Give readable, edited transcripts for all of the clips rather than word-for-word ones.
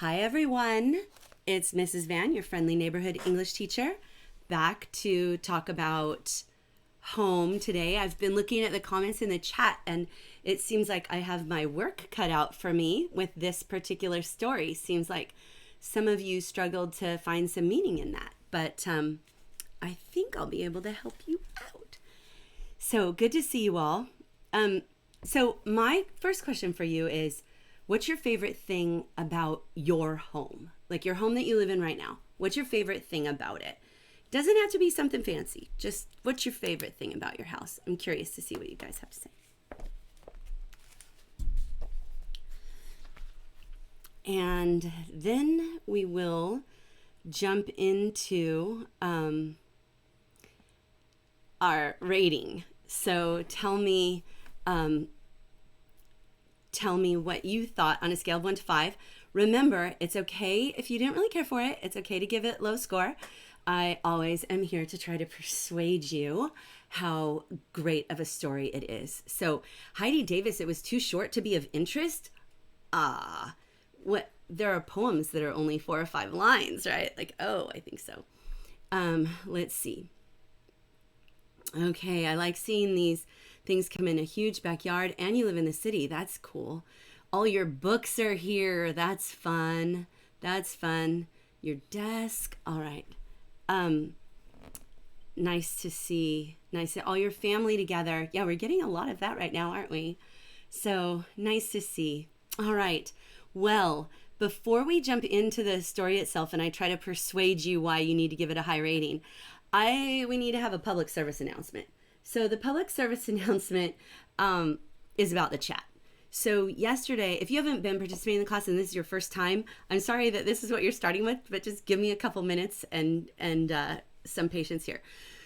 Hi everyone, it's Mrs. Van, your friendly neighborhood English teacher, back to talk about home today. I've been looking at the comments in the chat and it seems like I have my work cut out for me with this particular story. Seems like some of you struggled to find some meaning in that, but I think I'll be able to help you out. So good to see you all. So my first question for you is, what's your favorite thing about your home? Like your home that you live in right now. What's your favorite thing about it? Doesn't have to be something fancy. Just what's your favorite thing about your house? I'm curious to see what you guys have to say. And then we will jump into our rating. So tell me what you thought on a scale of 1 to 5. Remember, it's okay if you didn't really care for it. It's okay to give it low score. I always am here to try to persuade you how great of a story it is. So Heidi Davis, it was too short to be of interest. There are poems that are only 4 or 5 lines, right? Like, oh, I think so. Let's see. Okay, I like seeing these things come in a huge backyard and you live in the city. That's cool. All your books are here. That's fun. That's fun. Your desk. All right. Nice to see. Nice to all your family together. Yeah, we're getting a lot of that right now, aren't we? So nice to see. All right. Well, before we jump into the story itself and I try to persuade you why you need to give it a high rating, we need to have a public service announcement. So the public service announcement is about the chat. So yesterday, if you haven't been participating in the class and this is your first time, I'm sorry that this is what you're starting with, but just give me a couple minutes and some patience here.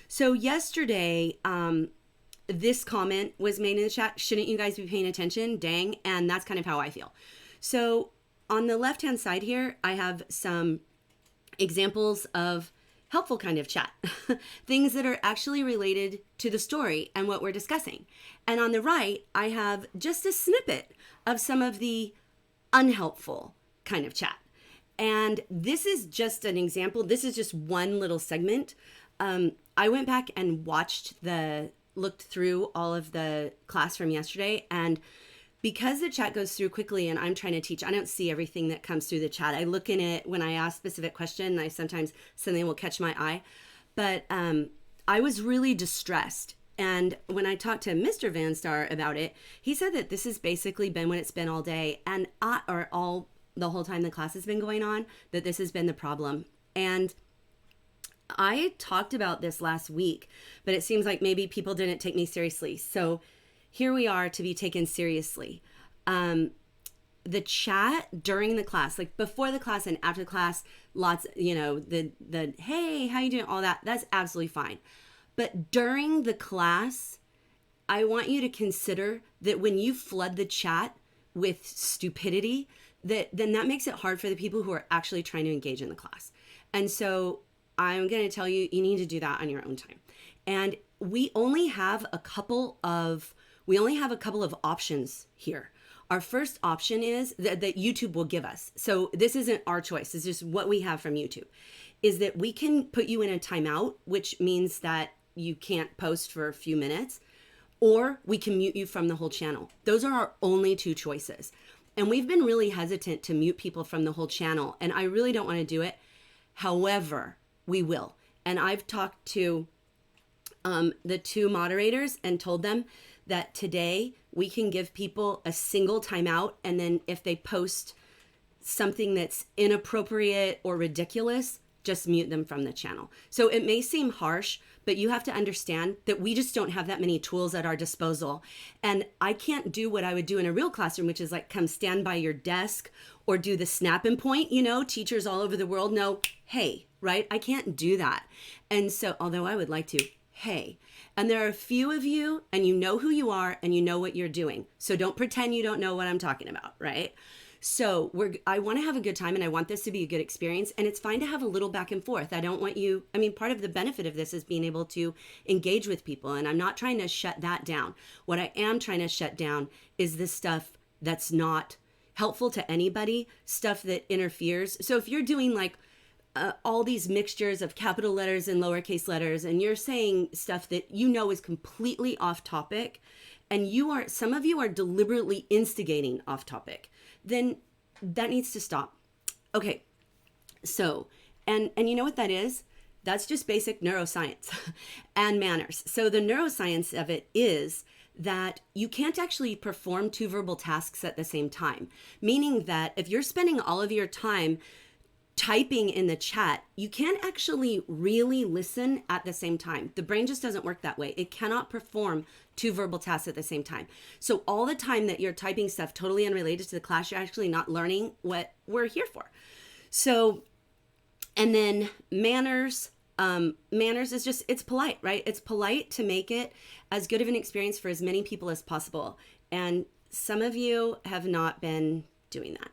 So yesterday, this comment was made in the chat. Shouldn't you guys be paying attention? Dang. And that's kind of how I feel. So on the left-hand side here, I have some examples of helpful kind of chat, things that are actually related to the story and what we're discussing. And on the right, I have just a snippet of some of the unhelpful kind of chat. And this is just an example. This is just one little segment. I went back and looked through all of the class from yesterday, and because the chat goes through quickly and I'm trying to teach, I don't see everything that comes through the chat. I look in it when I ask specific question, and sometimes something will catch my eye. But I was really distressed. And when I talked to Mr. Vanstar about it, he said that this has basically been what it's been all day and the whole time the class has been going on, that this has been the problem. And I talked about this last week, but it seems like maybe people didn't take me seriously. So here we are to be taken seriously. The chat during the class, like before the class and after the class, lots, the hey, how you doing? All that's absolutely fine. But during the class, I want you to consider that when you flood the chat with stupidity, then that makes it hard for the people who are actually trying to engage in the class. And so I'm going to tell you, you need to do that on your own time. And we only have a couple of options here. Our first option is that YouTube will give us. So this isn't our choice. It's just what we have from YouTube, is that we can put you in a timeout, which means that you can't post for a few minutes, or we can mute you from the whole channel. Those are our only 2 choices. And we've been really hesitant to mute people from the whole channel, and I really don't want to do it. However, we will. And I've talked to the 2 moderators and told them that today we can give people a single timeout, and then if they post something that's inappropriate or ridiculous, just mute them from the channel. So it may seem harsh, but you have to understand that we just don't have that many tools at our disposal. And I can't do what I would do in a real classroom, which is like come stand by your desk or do the snap and point, teachers all over the world know, hey, right? I can't do that. And so, although I would like to, hey. And there are a few of you, and you know who you are, and you know what you're doing. So don't pretend you don't know what I'm talking about, right? So I want to have a good time, and I want this to be a good experience, and it's fine to have a little back and forth. I don't want you, part of the benefit of this is being able to engage with people, and I'm not trying to shut that down. What I am trying to shut down is the stuff that's not helpful to anybody, stuff that interferes. So if you're doing like all these mixtures of capital letters and lowercase letters, and you're saying stuff that you know is completely off topic, and some of you are deliberately instigating off topic, then that needs to stop. Okay, so, and you know what that is? That's just basic neuroscience and manners. So the neuroscience of it is that you can't actually perform two verbal tasks at the same time, meaning that if you're spending all of your time typing in the chat, you can't actually really listen at the same time. The brain just doesn't work that way. It cannot perform two verbal tasks at the same time. So all the time that you're typing stuff totally unrelated to the class, you're actually not learning what we're here for. So, and then manners is just, it's polite, right? It's polite to make it as good of an experience for as many people as possible. And some of you have not been doing that.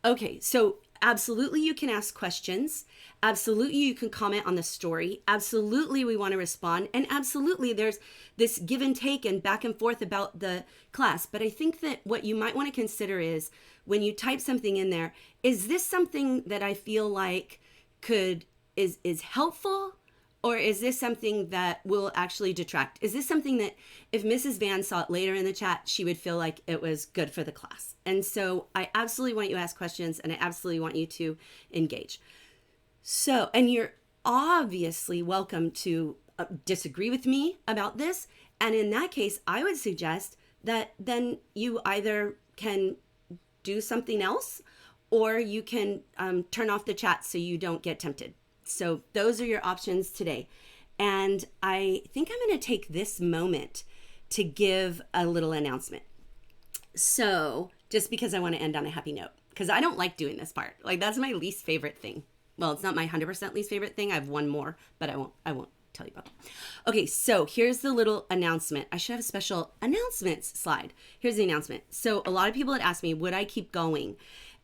Okay, so absolutely you can ask questions. Absolutely you can comment on the story. Absolutely we want to respond. And absolutely there's this give and take and back and forth about the class. But I think that what you might want to consider is when you type something in there, is this something that I feel like is helpful, or is this something that will actually detract? Is this something that if Mrs. Van saw it later in the chat, she would feel like it was good for the class? And so I absolutely want you to ask questions, and I absolutely want you to engage. So, and you're obviously welcome to disagree with me about this. And in that case, I would suggest that then you either can do something else, or you can turn off the chat so you don't get tempted. So those are your options today. And I think I'm going to take this moment to give a little announcement. So just because I want to end on a happy note, because I don't like doing this part. Like that's my least favorite thing. Well, it's not my 100% least favorite thing. I have one more, but I won't tell you about that. Okay, so here's the little announcement. I should have a special announcements slide. Here's the announcement. So a lot of people had asked me, would I keep going?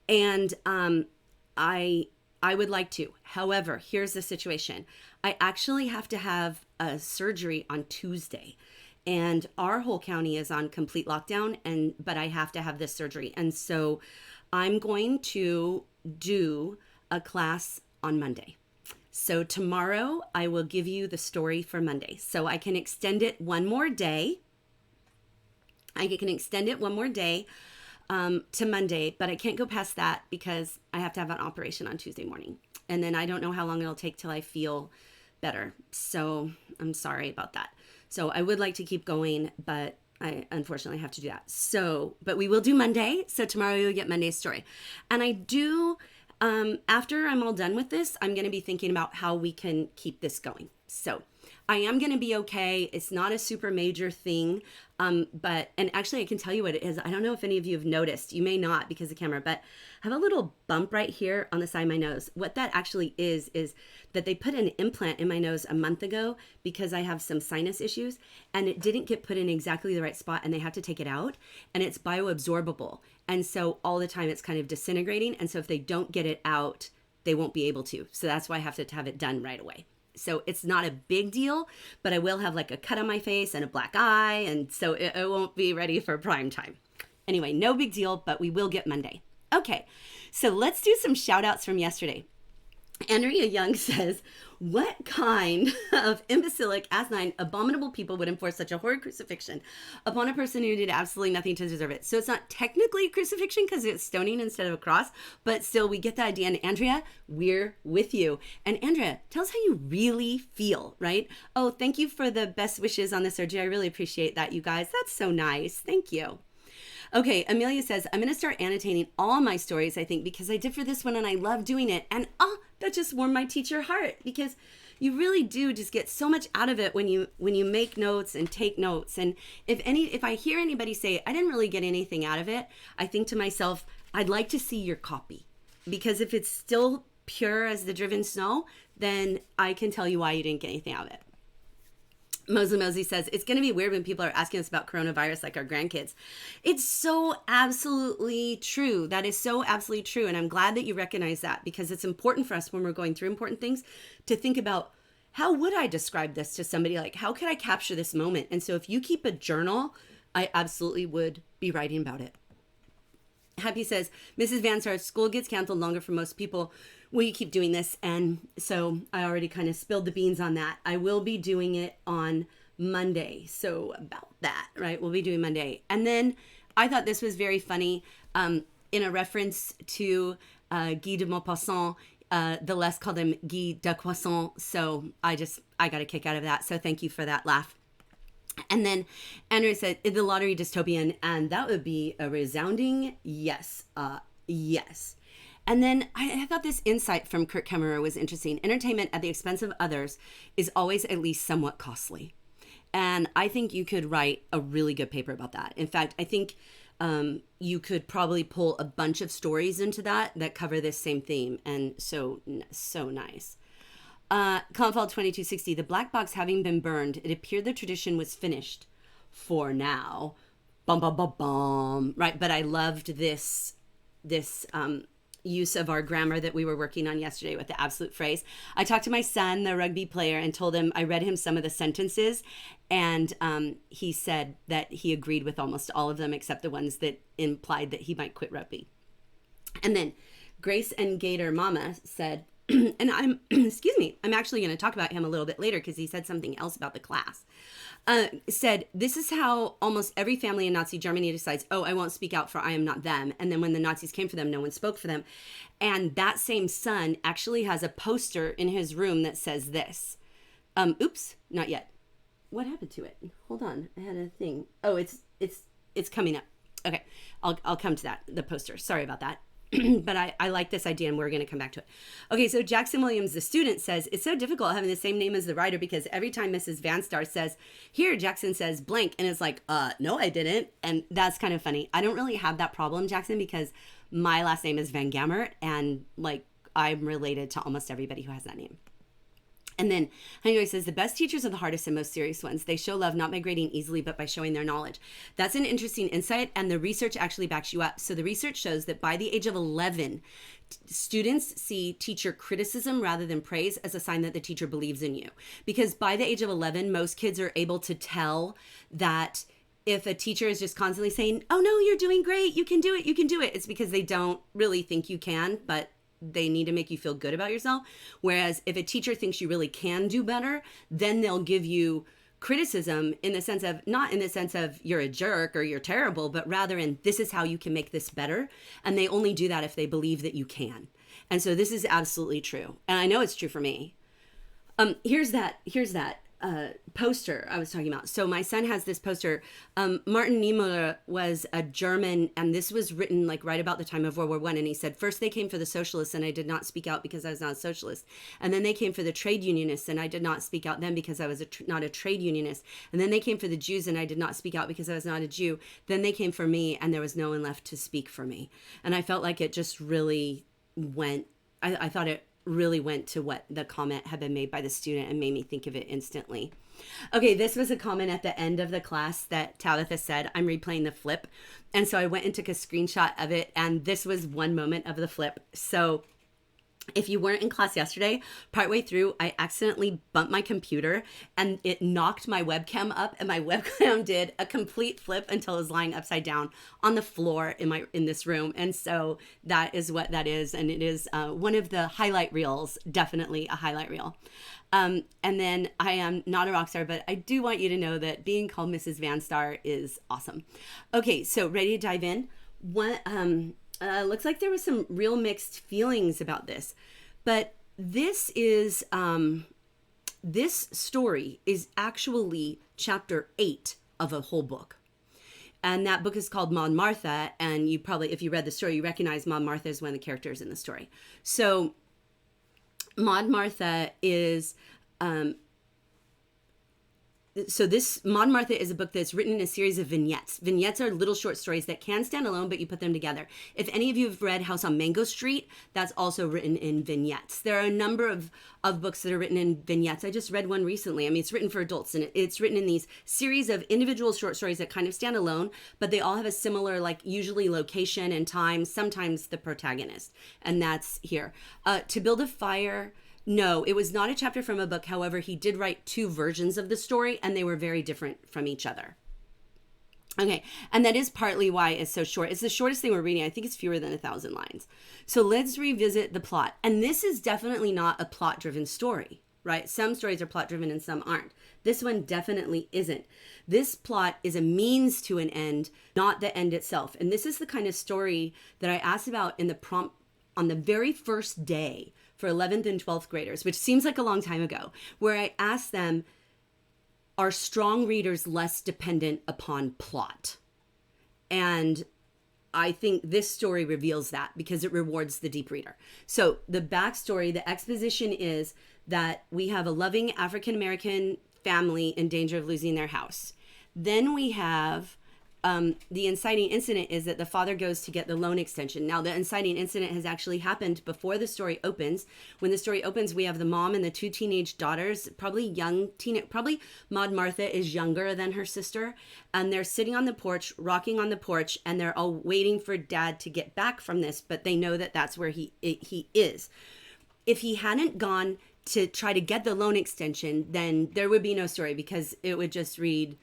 And I would like to. However, here's the situation. I actually have to have a surgery on Tuesday, and our whole county is on complete lockdown, but I have to have this surgery. And so I'm going to do a class on Monday. So tomorrow I will give you the story for Monday. So I can extend it one more day. To Monday, but I can't go past that because I have to have an operation on Tuesday morning. And then I don't know how long it'll take till I feel better. So I'm sorry about that. So I would like to keep going, but I unfortunately have to do that. So, but we will do Monday. So tomorrow you'll get Monday's story. And I do, after I'm all done with this, I'm going to be thinking about how we can keep this going. So I am going to be okay. It's not a super major thing. And actually I can tell you what it is. I don't know if any of you have noticed, you may not because of the camera, but I have a little bump right here on the side of my nose. What that actually is that they put an implant in my nose a month ago because I have some sinus issues, and it didn't get put in exactly the right spot, and they had to take it out, and it's bioabsorbable. And so all the time it's kind of disintegrating. And so if they don't get it out, they won't be able to. So that's why I have to have it done right away. So it's not a big deal, but I will have like a cut on my face and a black eye. And so it won't be ready for prime time. Anyway, no big deal, but we will get Monday. Okay, so let's do some shout outs from yesterday. Andrea Young says, what kind of imbecilic, asinine, abominable people would enforce such a horrid crucifixion upon a person who did absolutely nothing to deserve it? So it's not technically crucifixion because it's stoning instead of a cross, but still we get the idea. And Andrea, we're with you. And Andrea, tell us how you really feel, right? Oh, thank you for the best wishes on the surgery. I really appreciate that, you guys. That's so nice. Thank you. Okay, Amelia says, I'm going to start annotating all my stories, I think, because I did for this one and I love doing it. And that just warmed my teacher heart, because you really do just get so much out of it when you make notes and take notes. And if I hear anybody say, I didn't really get anything out of it, I think to myself, I'd like to see your copy, because if it's still pure as the driven snow, then I can tell you why you didn't get anything out of it. Mosey says, it's going to be weird when people are asking us about coronavirus like our grandkids. It's so absolutely true. That is so absolutely true. And I'm glad that you recognize that, because it's important for us when we're going through important things to think about, how would I describe this to somebody? Like, how could I capture this moment? And so if you keep a journal, I absolutely would be writing about it. Happy says, Mrs. Vanstar, school gets canceled longer for most people. Will you keep doing this? And so I already kind of spilled the beans on that. I will be doing it on Monday. So about that, right? We'll be doing Monday. And then I thought this was very funny in a reference to Guy de Maupassant. The Les called him Guy de Croissant. So I got a kick out of that. So thank you for that laugh. And then Andrew said, the lottery dystopian, and that would be a resounding yes. Yes. And then I thought this insight from Kurt Kemmerer was interesting. Entertainment at the expense of others is always at least somewhat costly. And I think you could write a really good paper about that. In fact, I think you could probably pull a bunch of stories into that cover this same theme. And so nice. Confall 2260, the black box having been burned, it appeared the tradition was finished for now. Bum, bum, bum, bum. Right, but I loved this use of our grammar that we were working on yesterday with the absolute phrase. I talked to my son, the rugby player, and told him, I read him some of the sentences, and he said that he agreed with almost all of them except the ones that implied that he might quit rugby. And then Grace and Gator Mama said, and I'm actually going to talk about him a little bit later because he said something else about the class. Said, this is how almost every family in Nazi Germany decides, oh, I won't speak out for I am not them. And then when the Nazis came for them, no one spoke for them. And that same son actually has a poster in his room that says this. Oops, not yet. What happened to it? Hold on. I had a thing. Oh, it's coming up. Okay. I'll come to that, the poster. Sorry about that. But I like this idea and we're going to come back to it. Okay, so Jackson Williams, the student, says, it's so difficult having the same name as the writer because every time Mrs. Vanstar says, here, Jackson says blank, and it's like, no, I didn't. And that's kind of funny. I don't really have that problem, Jackson, because my last name is Van Gammert, and like I'm related to almost everybody who has that name. And then Honeyjoy says, the best teachers are the hardest and most serious ones. They show love not by grading easily, but by showing their knowledge. That's an interesting insight, and the research actually backs you up. So the research shows that by the age of 11, students see teacher criticism rather than praise as a sign that the teacher believes in you. Because by the age of 11, most kids are able to tell that if a teacher is just constantly saying, oh, no, you're doing great, you can do it, it's because they don't really think you can, but they need to make you feel good about yourself. Whereas if a teacher thinks you really can do better, then they'll give you criticism in the sense of, not in the sense of you're a jerk or you're terrible, but rather in this is how you can make this better. And they only do that if they believe that you can. And so this is absolutely true. And I know it's true for me. Here's that poster I was talking about. So my son has this poster. Martin Niemöller was a German, and this was written like right about the time of World War I. And he said, first they came for the socialists and I did not speak out because I was not a socialist. And then they came for the trade unionists and I did not speak out then because I was not a trade unionist. And then they came for the Jews and I did not speak out because I was not a Jew. Then they came for me and there was no one left to speak for me. And I felt like it just really went, I thought it really went to what the comment had been made by the student and made me think of it instantly. Okay, this was a comment at the end of the class that Tabitha said, I'm replaying the flip. And so I went and took a screenshot of it, and this was one moment of the flip. So if you weren't in class yesterday, partway through, I accidentally bumped my computer and it knocked my webcam up, and my webcam did a complete flip until it was lying upside down on the floor in this room. And so that is what that is. And it is one of the highlight reels, definitely a highlight reel. And then I am not a rock star, but I do want you to know that being called Mrs. Vanstar is awesome. Okay, so ready to dive in? Looks like there was some real mixed feelings about this, but this story is actually chapter 8 of a whole book. And that book is called Maud Martha. And you probably, if you read the story, you recognize Maud Martha as one of the characters in the story. So Maud Martha is, this Maud Martha is a book that's written in a series of vignettes. Vignettes are little short stories that can stand alone, but you put them together. If any of you have read House on Mango Street, that's also written in vignettes. There are a number of books that are written in vignettes. I just read one recently. I mean, it's written for adults, and it's written in these series of individual short stories that kind of stand alone, but they all have a similar, like usually location and time, sometimes the protagonist. And that's here. To Build a Fire. No, it was not a chapter from a book. However, he did write 2 versions of the story, and they were very different from each other. Okay, and that is partly why it's so short. It's the shortest thing we're reading. I think it's fewer than 1,000 lines. So let's revisit the plot. And this is definitely not a plot-driven story, right? Some stories are plot-driven and some aren't. This one definitely isn't. This plot is a means to an end, not the end itself. And this is the kind of story that I asked about in the prompt on the very first day for 11th and 12th graders, which seems like a long time ago, where I asked them, are strong readers less dependent upon plot? And I think this story reveals that because it rewards the deep reader. So the backstory, the exposition is that we have a loving African-American family in danger of losing their house. Then we have the inciting incident is that the father goes to get the loan extension. Now, the inciting incident has actually happened before the story opens. When the story opens, we have the mom and the two teenage daughters, probably Maud Martha is younger than her sister, and they're sitting on the porch, rocking on the porch, and they're all waiting for dad to get back from this, but they know that that's where he is. If he hadn't gone to try to get the loan extension, then there would be no story because it would just read,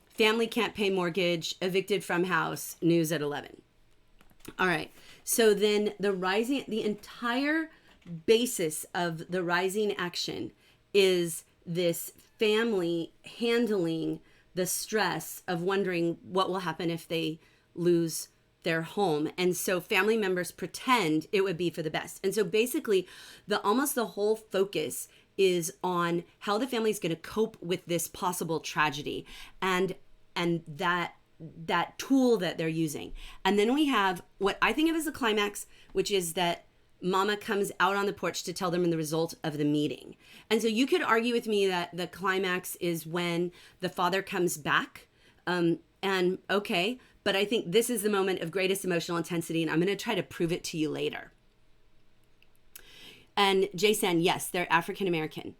family can't pay mortgage, evicted from house, news at 11. All right. So then the entire basis of the rising action is this family handling the stress of wondering what will happen if they lose their home. And so family members pretend it would be for the best. And so basically almost the whole focus is on how the family is going to cope with this possible tragedy and that tool that they're using. And then we have what I think of as the climax, which is that mama comes out on the porch to tell them the result of the meeting. And so you could argue with me that the climax is when the father comes back. And okay, but I think this is the moment of greatest emotional intensity, and I'm going to try to prove it to you later. And Jason, yes, they're African American.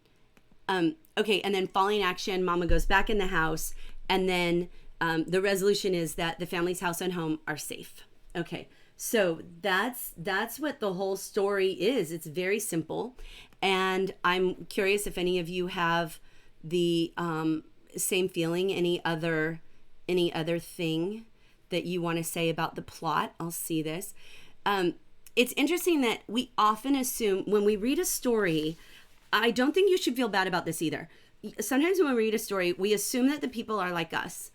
Okay, and then following action, mama goes back in the house, and then the resolution is that the family's house and home are safe. Okay, so that's what the whole story is. It's very simple, and I'm curious if any of you have the same feeling. Any other thing that you want to say about the plot? I'll see this. It's interesting that we often assume when we read a story, I don't think you should feel bad about this either. Sometimes when we read a story, we assume that the people are like us.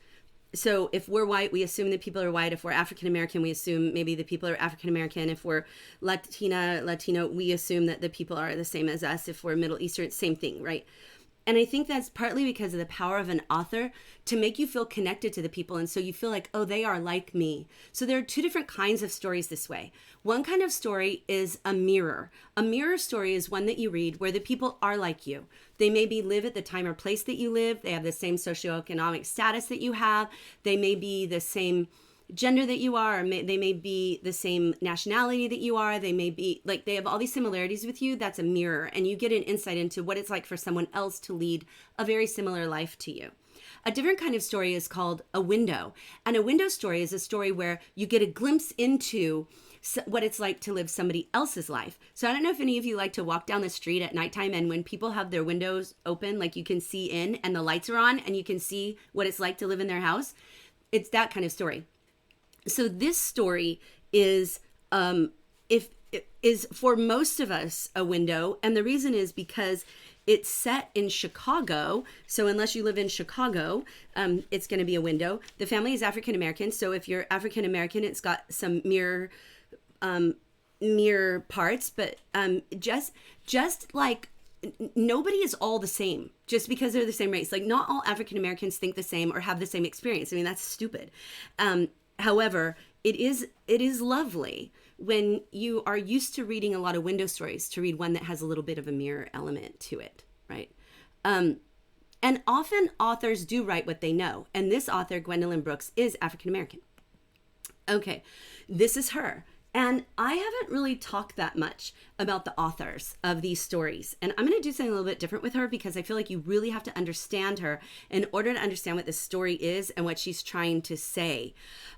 So if we're white, we assume that people are white. If we're African American, we assume maybe the people are African American. If we're Latino, we assume that the people are the same as us. If we're Middle Eastern, same thing, right? And I think that's partly because of the power of an author to make you feel connected to the people. And so you feel like, oh, they are like me. So there are two different kinds of stories this way. One kind of story is a mirror. A mirror story is one that you read where the people are like you. They maybe live at the time or place that you live. They have the same socioeconomic status that you have. They may be the same gender that you are, or they may be the same nationality that you are. They may be like, they have all these similarities with you. That's a mirror, and you get an insight into what it's like for someone else to lead a very similar life to you. A different kind of story is called a window, and a window story is a story where you get a glimpse into what it's like to live somebody else's life. So I don't know if any of you like to walk down the street at nighttime, and when people have their windows open, like you can see in and the lights are on and you can see what it's like to live in their house. It's that kind of story. So this story is is for most of us a window, and the reason is because it's set in Chicago. So unless you live in Chicago, it's going to be a window. The family is African American, so if you're African American, it's got some mirror parts, but just like nobody is all the same just because they're the same race. Like not all African Americans think the same or have the same experience. I mean, that's stupid. However, it is lovely when you are used to reading a lot of window stories to read one that has a little bit of a mirror element to it, right? And often authors do write what they know. And this author, Gwendolyn Brooks, is African American. Okay, this is her. And I haven't really talked that much about the authors of these stories. And I'm going to do something a little bit different with her because I feel like you really have to understand her in order to understand what this story is and what she's trying to say.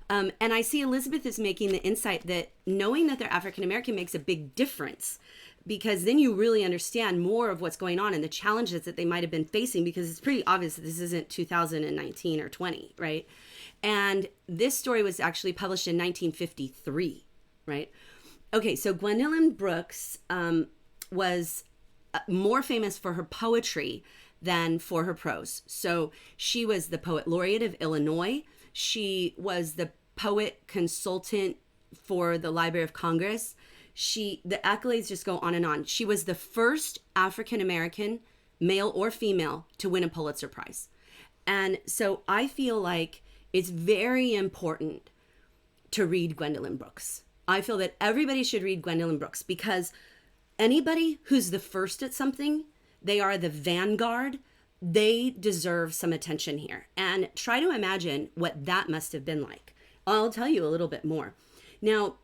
And I see Elizabeth is making the insight that knowing that they're African American makes a big difference because then you really understand more of what's going on and the challenges that they might have been facing, because it's pretty obvious that this isn't 2019 or 20, right? And this story was actually published in 1953, right? Okay, so Gwendolyn Brooks was more famous for her poetry than for her prose. So she was the poet laureate of Illinois. She was the poet consultant for the Library of Congress. The accolades just go on and on. She was the first African-American, male or female, to win a Pulitzer Prize. And so I feel like it's very important to read Gwendolyn Brooks. I feel that everybody should read Gwendolyn Brooks, because anybody who's the first at something, they are the vanguard, they deserve some attention here. And try to imagine what that must have been like. I'll tell you a little bit more. Now,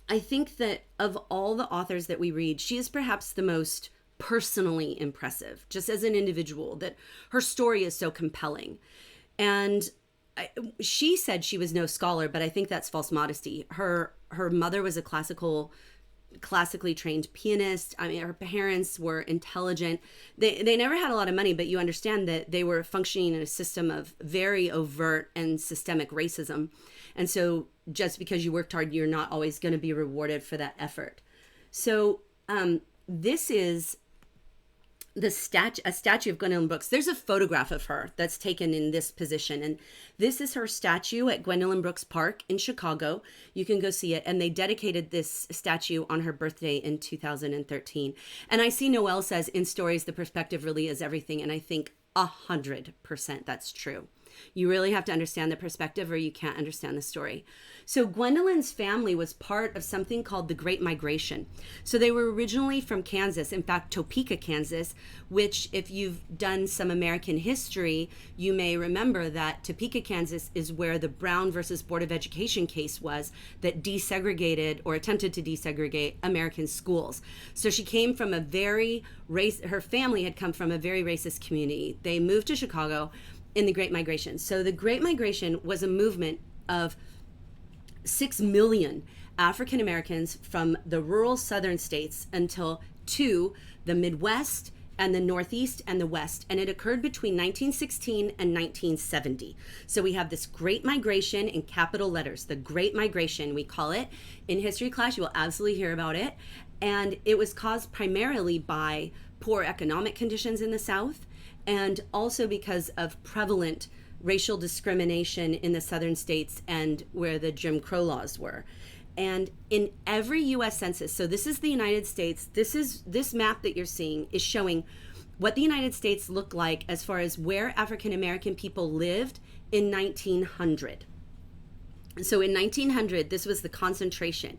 I think that of all the authors that we read, she is perhaps the most personally impressive, just as an individual, that her story is so compelling. And she said she was no scholar, but I think that's false modesty. Her mother was a classically trained pianist. I mean, her parents were intelligent. They never had a lot of money, but you understand that they were functioning in a system of very overt and systemic racism. And so just because you worked hard, you're not always going to be rewarded for that effort. So this is a statue of Gwendolyn Brooks. There's a photograph of her that's taken in this position. And this is her statue at Gwendolyn Brooks Park in Chicago. You can go see it. And they dedicated this statue on her birthday in 2013. And I see Noelle says, in stories, the perspective really is everything. And I think 100% that's true. You really have to understand the perspective, or you can't understand the story. So Gwendolyn's family was part of something called the Great Migration. So they were originally from Kansas, in fact, Topeka, Kansas, which, if you've done some American history, you may remember that Topeka, Kansas is where the Brown versus Board of Education case was that desegregated or attempted to desegregate American schools. So she came from her family had come from a very racist community. They moved to Chicago in the Great Migration. So the Great Migration was a movement of 6 million African Americans from the rural southern states to the Midwest and the Northeast and the West. And it occurred between 1916 and 1970. So we have this Great Migration in capital letters, the Great Migration, we call it. In history class, you will absolutely hear about it. And it was caused primarily by poor economic conditions in the South, and also because of prevalent racial discrimination in the southern states and where the Jim Crow laws were. And in every U.S. census, so this is the United States, this map that you're seeing is showing what the United States looked like as far as where African American people lived in 1900. So in 1900, this was the concentration.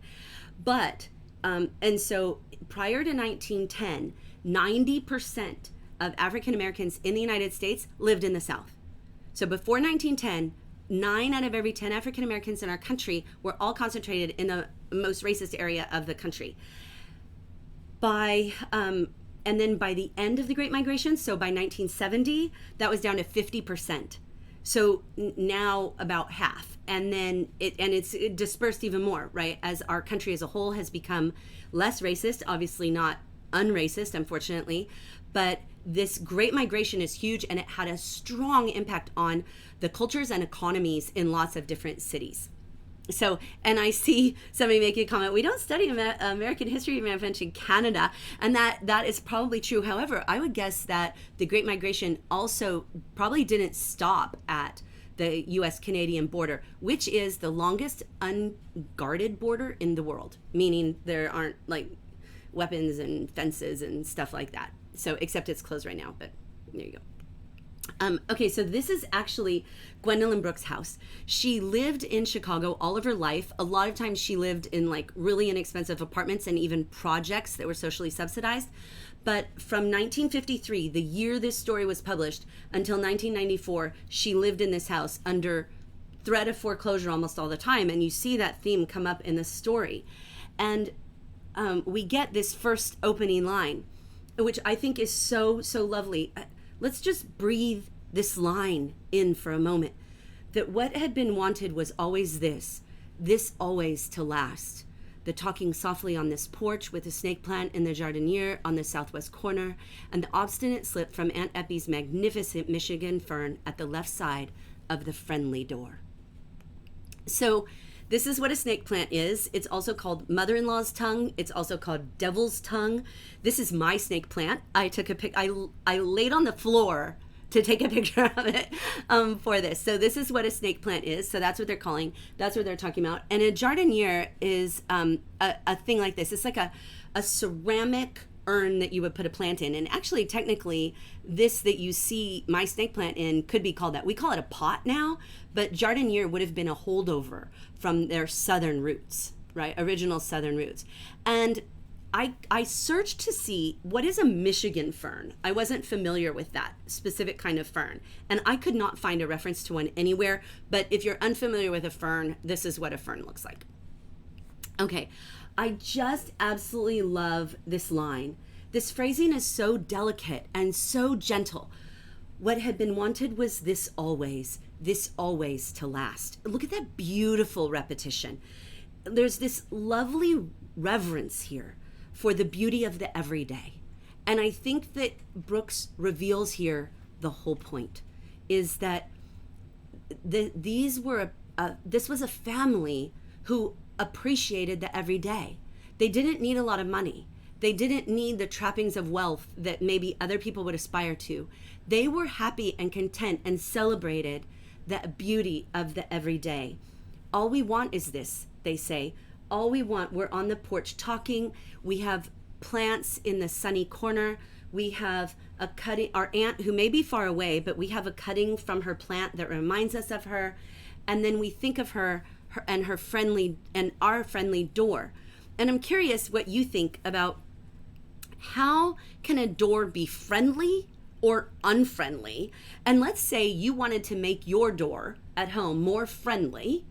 But, and so prior to 1910, 90% of African Americans in the United States lived in the South. So before 1910, 9 out of every 10 African Americans in our country were all concentrated in the most racist area of the country. And then by the end of the Great Migration, so by 1970, that was down to 50%. So now about half. And then it's dispersed even more, right? As our country as a whole has become less racist, obviously not unracist, unfortunately, but this Great Migration is huge, and it had a strong impact on the cultures and economies in lots of different cities. So, and I see somebody making a comment, we don't study American history, we mentioned Canada, and that is probably true. However, I would guess that the Great Migration also probably didn't stop at the U.S.-Canadian border, which is the longest unguarded border in the world, meaning there aren't like weapons and fences and stuff like that. So, except it's closed right now, but there you go. Okay, so this is actually Gwendolyn Brooks' house. She lived in Chicago all of her life. A lot of times she lived in like really inexpensive apartments and even projects that were socially subsidized. But from 1953, the year this story was published, until 1994, she lived in this house under threat of foreclosure almost all the time. And you see that theme come up in the story. And we get this first opening line, which I think is so, so lovely. Let's just breathe this line in for a moment. That what had been wanted was always this always to last. the talking softly on this porch with a snake plant in the jardiniere on the southwest corner, and the obstinate slip from Aunt Eppie's magnificent Michigan fern at the left side of the friendly door. So this is what a snake plant is. It's also called mother-in-law's tongue. It's also called devil's tongue. This is my snake plant. I took a pic. I laid on the floor to take a picture of it for this. So this is what a snake plant is. So that's what they're calling. That's what they're talking about. And a jardiniere is a thing like this. It's like a ceramic urn that you would put a plant in. And actually, technically, this that you see my snake plant in could be called that. We call it a pot now, but jardiniere would have been a holdover from their southern roots, right? Original southern roots. And I searched to see what is a Michigan fern. I wasn't familiar with that specific kind of fern, and I could not find a reference to one anywhere. But if you're unfamiliar with a fern, this is what a fern looks like. Okay, I just absolutely love this line. This phrasing is so delicate and so gentle. What had been wanted was this always to last. Look at that beautiful repetition. There's this lovely reverence here for the beauty of the everyday. And I think that Brooks reveals here the whole point is that this was a family who appreciated the everyday. They didn't need a lot of money. They didn't need the trappings of wealth that maybe other people would aspire to. They were happy and content and celebrated the beauty of the everyday. All we want is this, they say. All we want, we're on the porch talking. We have plants in the sunny corner. We have a cutting, our aunt who may be far away, but we have a cutting from her plant that reminds us of her. And then we think of her and her friendly and our friendly door. And I'm curious what you think about how can a door be friendly or unfriendly? And let's say you wanted to make your door at home more friendly.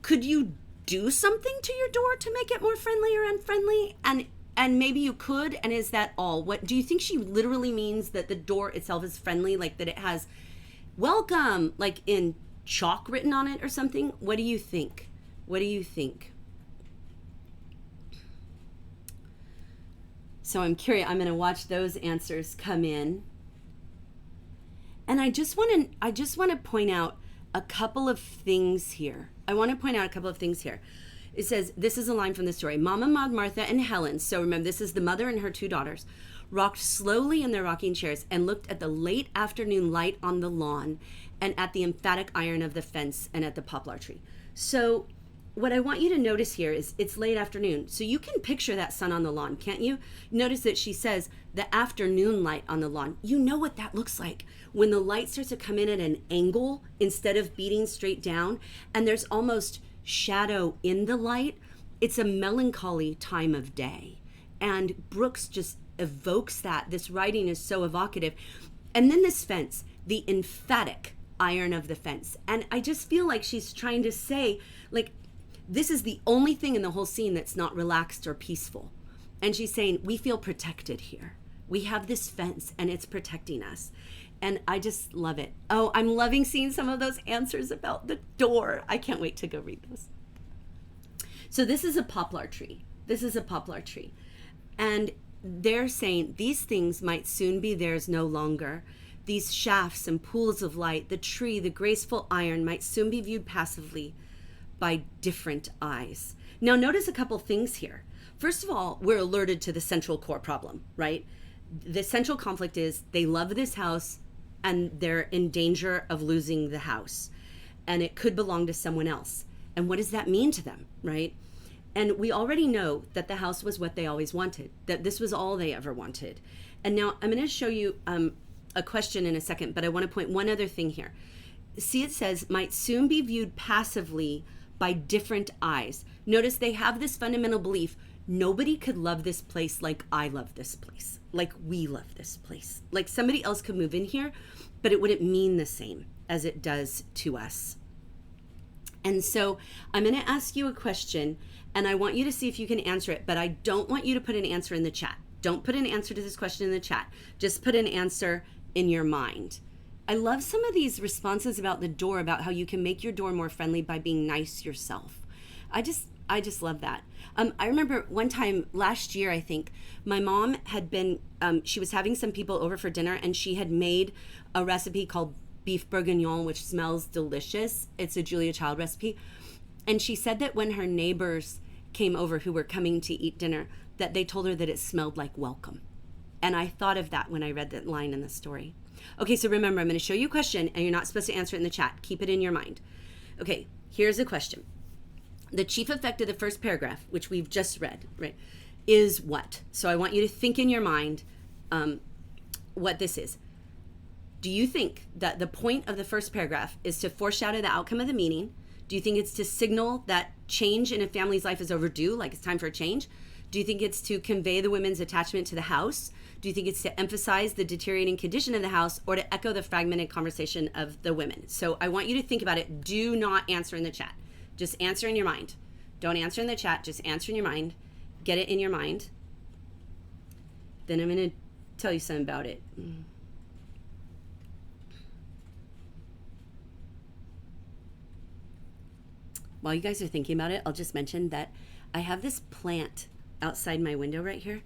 Could you do something to your door to make it more friendly or unfriendly? And maybe you could, and is that all? What do you think she literally means, that the door itself is friendly, like that it has welcome like in chalk written on it or something? What do you think? What do you think? So I'm curious. I'm going to watch those answers come in. And I just want to point out a couple of things here. It says, this is a line from the story. Mama, Maud, Martha, and Helen, so remember, this is the mother and her two daughters, rocked slowly in their rocking chairs and looked at the late afternoon light on the lawn and at the emphatic iron of the fence and at the poplar tree. So what I want you to notice here is it's late afternoon. So you can picture that sun on the lawn, can't you? Notice that she says the afternoon light on the lawn. You know what that looks like when the light starts to come in at an angle instead of beating straight down, and there's almost shadow in the light. It's a melancholy time of day. And Brooks just evokes that. This writing is so evocative. And then this fence, the emphatic iron of the fence. And I just feel like she's trying to say, like, this is the only thing in the whole scene that's not relaxed or peaceful. And she's saying, we feel protected here. We have this fence and it's protecting us. And I just love it. Oh, I'm loving seeing some of those answers about the door. I can't wait to go read those. So this is a poplar tree. And they're saying these things might soon be theirs no longer. These shafts and pools of light, the tree, the graceful iron might soon be viewed passively by different eyes. Now notice a couple things here. First of all, we're alerted to the central core problem, right? The central conflict is they love this house and they're in danger of losing the house, and it could belong to someone else. And what does that mean to them, right? And we already know that the house was what they always wanted, that this was all they ever wanted. And now I'm going to show you a question in a second, but I want to point one other thing here. See, it says might soon be viewed passively by different eyes. Notice they have this fundamental belief, nobody could love this place like I love this place, like we love this place. Like somebody else could move in here, but it wouldn't mean the same as it does to us. And so I'm going to ask you a question, and I want you to see if you can answer it, but I don't want you to put an answer in the chat. Don't put an answer to this question in the chat. Just put an answer in your mind. I love some of these responses about the door, about how you can make your door more friendly by being nice yourself. I just love that. I remember one time last year, I think, my mom had been, she was having some people over for dinner, and she had made a recipe called beef bourguignon, which smells delicious. It's a Julia Child recipe. And she said that when her neighbors came over who were coming to eat dinner, that they told her that it smelled like welcome. And I thought of that when I read that line in the story. Okay, so remember, I'm going to show you a question, and you're not supposed to answer it in the chat. Keep it in your mind. Okay, here's a question. The chief effect of the first paragraph, which we've just read, right, is what? So I want you to think in your mind what this is. Do you think that the point of the first paragraph is to foreshadow the outcome of the meeting? Do you think it's to signal that change in a family's life is overdue, like it's time for a change? Do you think it's to convey the women's attachment to the house? Do you think it's to emphasize the deteriorating condition of the house, or to echo the fragmented conversation of the women? So I want you to think about it. Do not answer in the chat. Just answer in your mind. Don't answer in the chat. Just answer in your mind. Get it in your mind. Then I'm going to tell you something about it. While you guys are thinking about it, I'll just mention that I have this plant outside my window right here,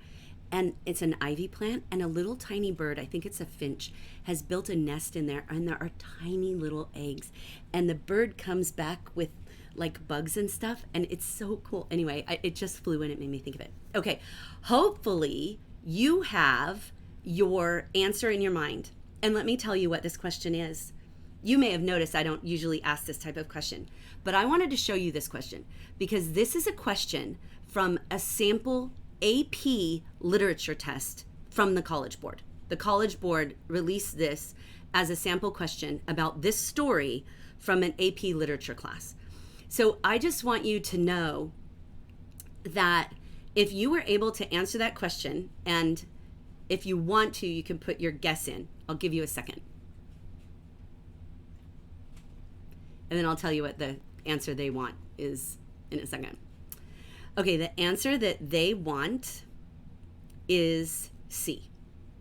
and it's an ivy plant, and a little tiny bird, I think it's a finch, has built a nest in there, and there are tiny little eggs, and the bird comes back with like bugs and stuff, and it's so cool. Anyway, it just flew in. It made me think of it. Okay, hopefully you have your answer in your mind, and let me tell you what this question is. You may have noticed I don't usually ask this type of question, but I wanted to show you this question because this is a question from a sample AP literature test from the College Board. The College Board released this as a sample question about this story from an AP literature class. So I just want you to know that if you were able to answer that question, and if you want to, you can put your guess in. I'll give you a second. And then I'll tell you what the answer they want is in a second. Okay, the answer that they want is C.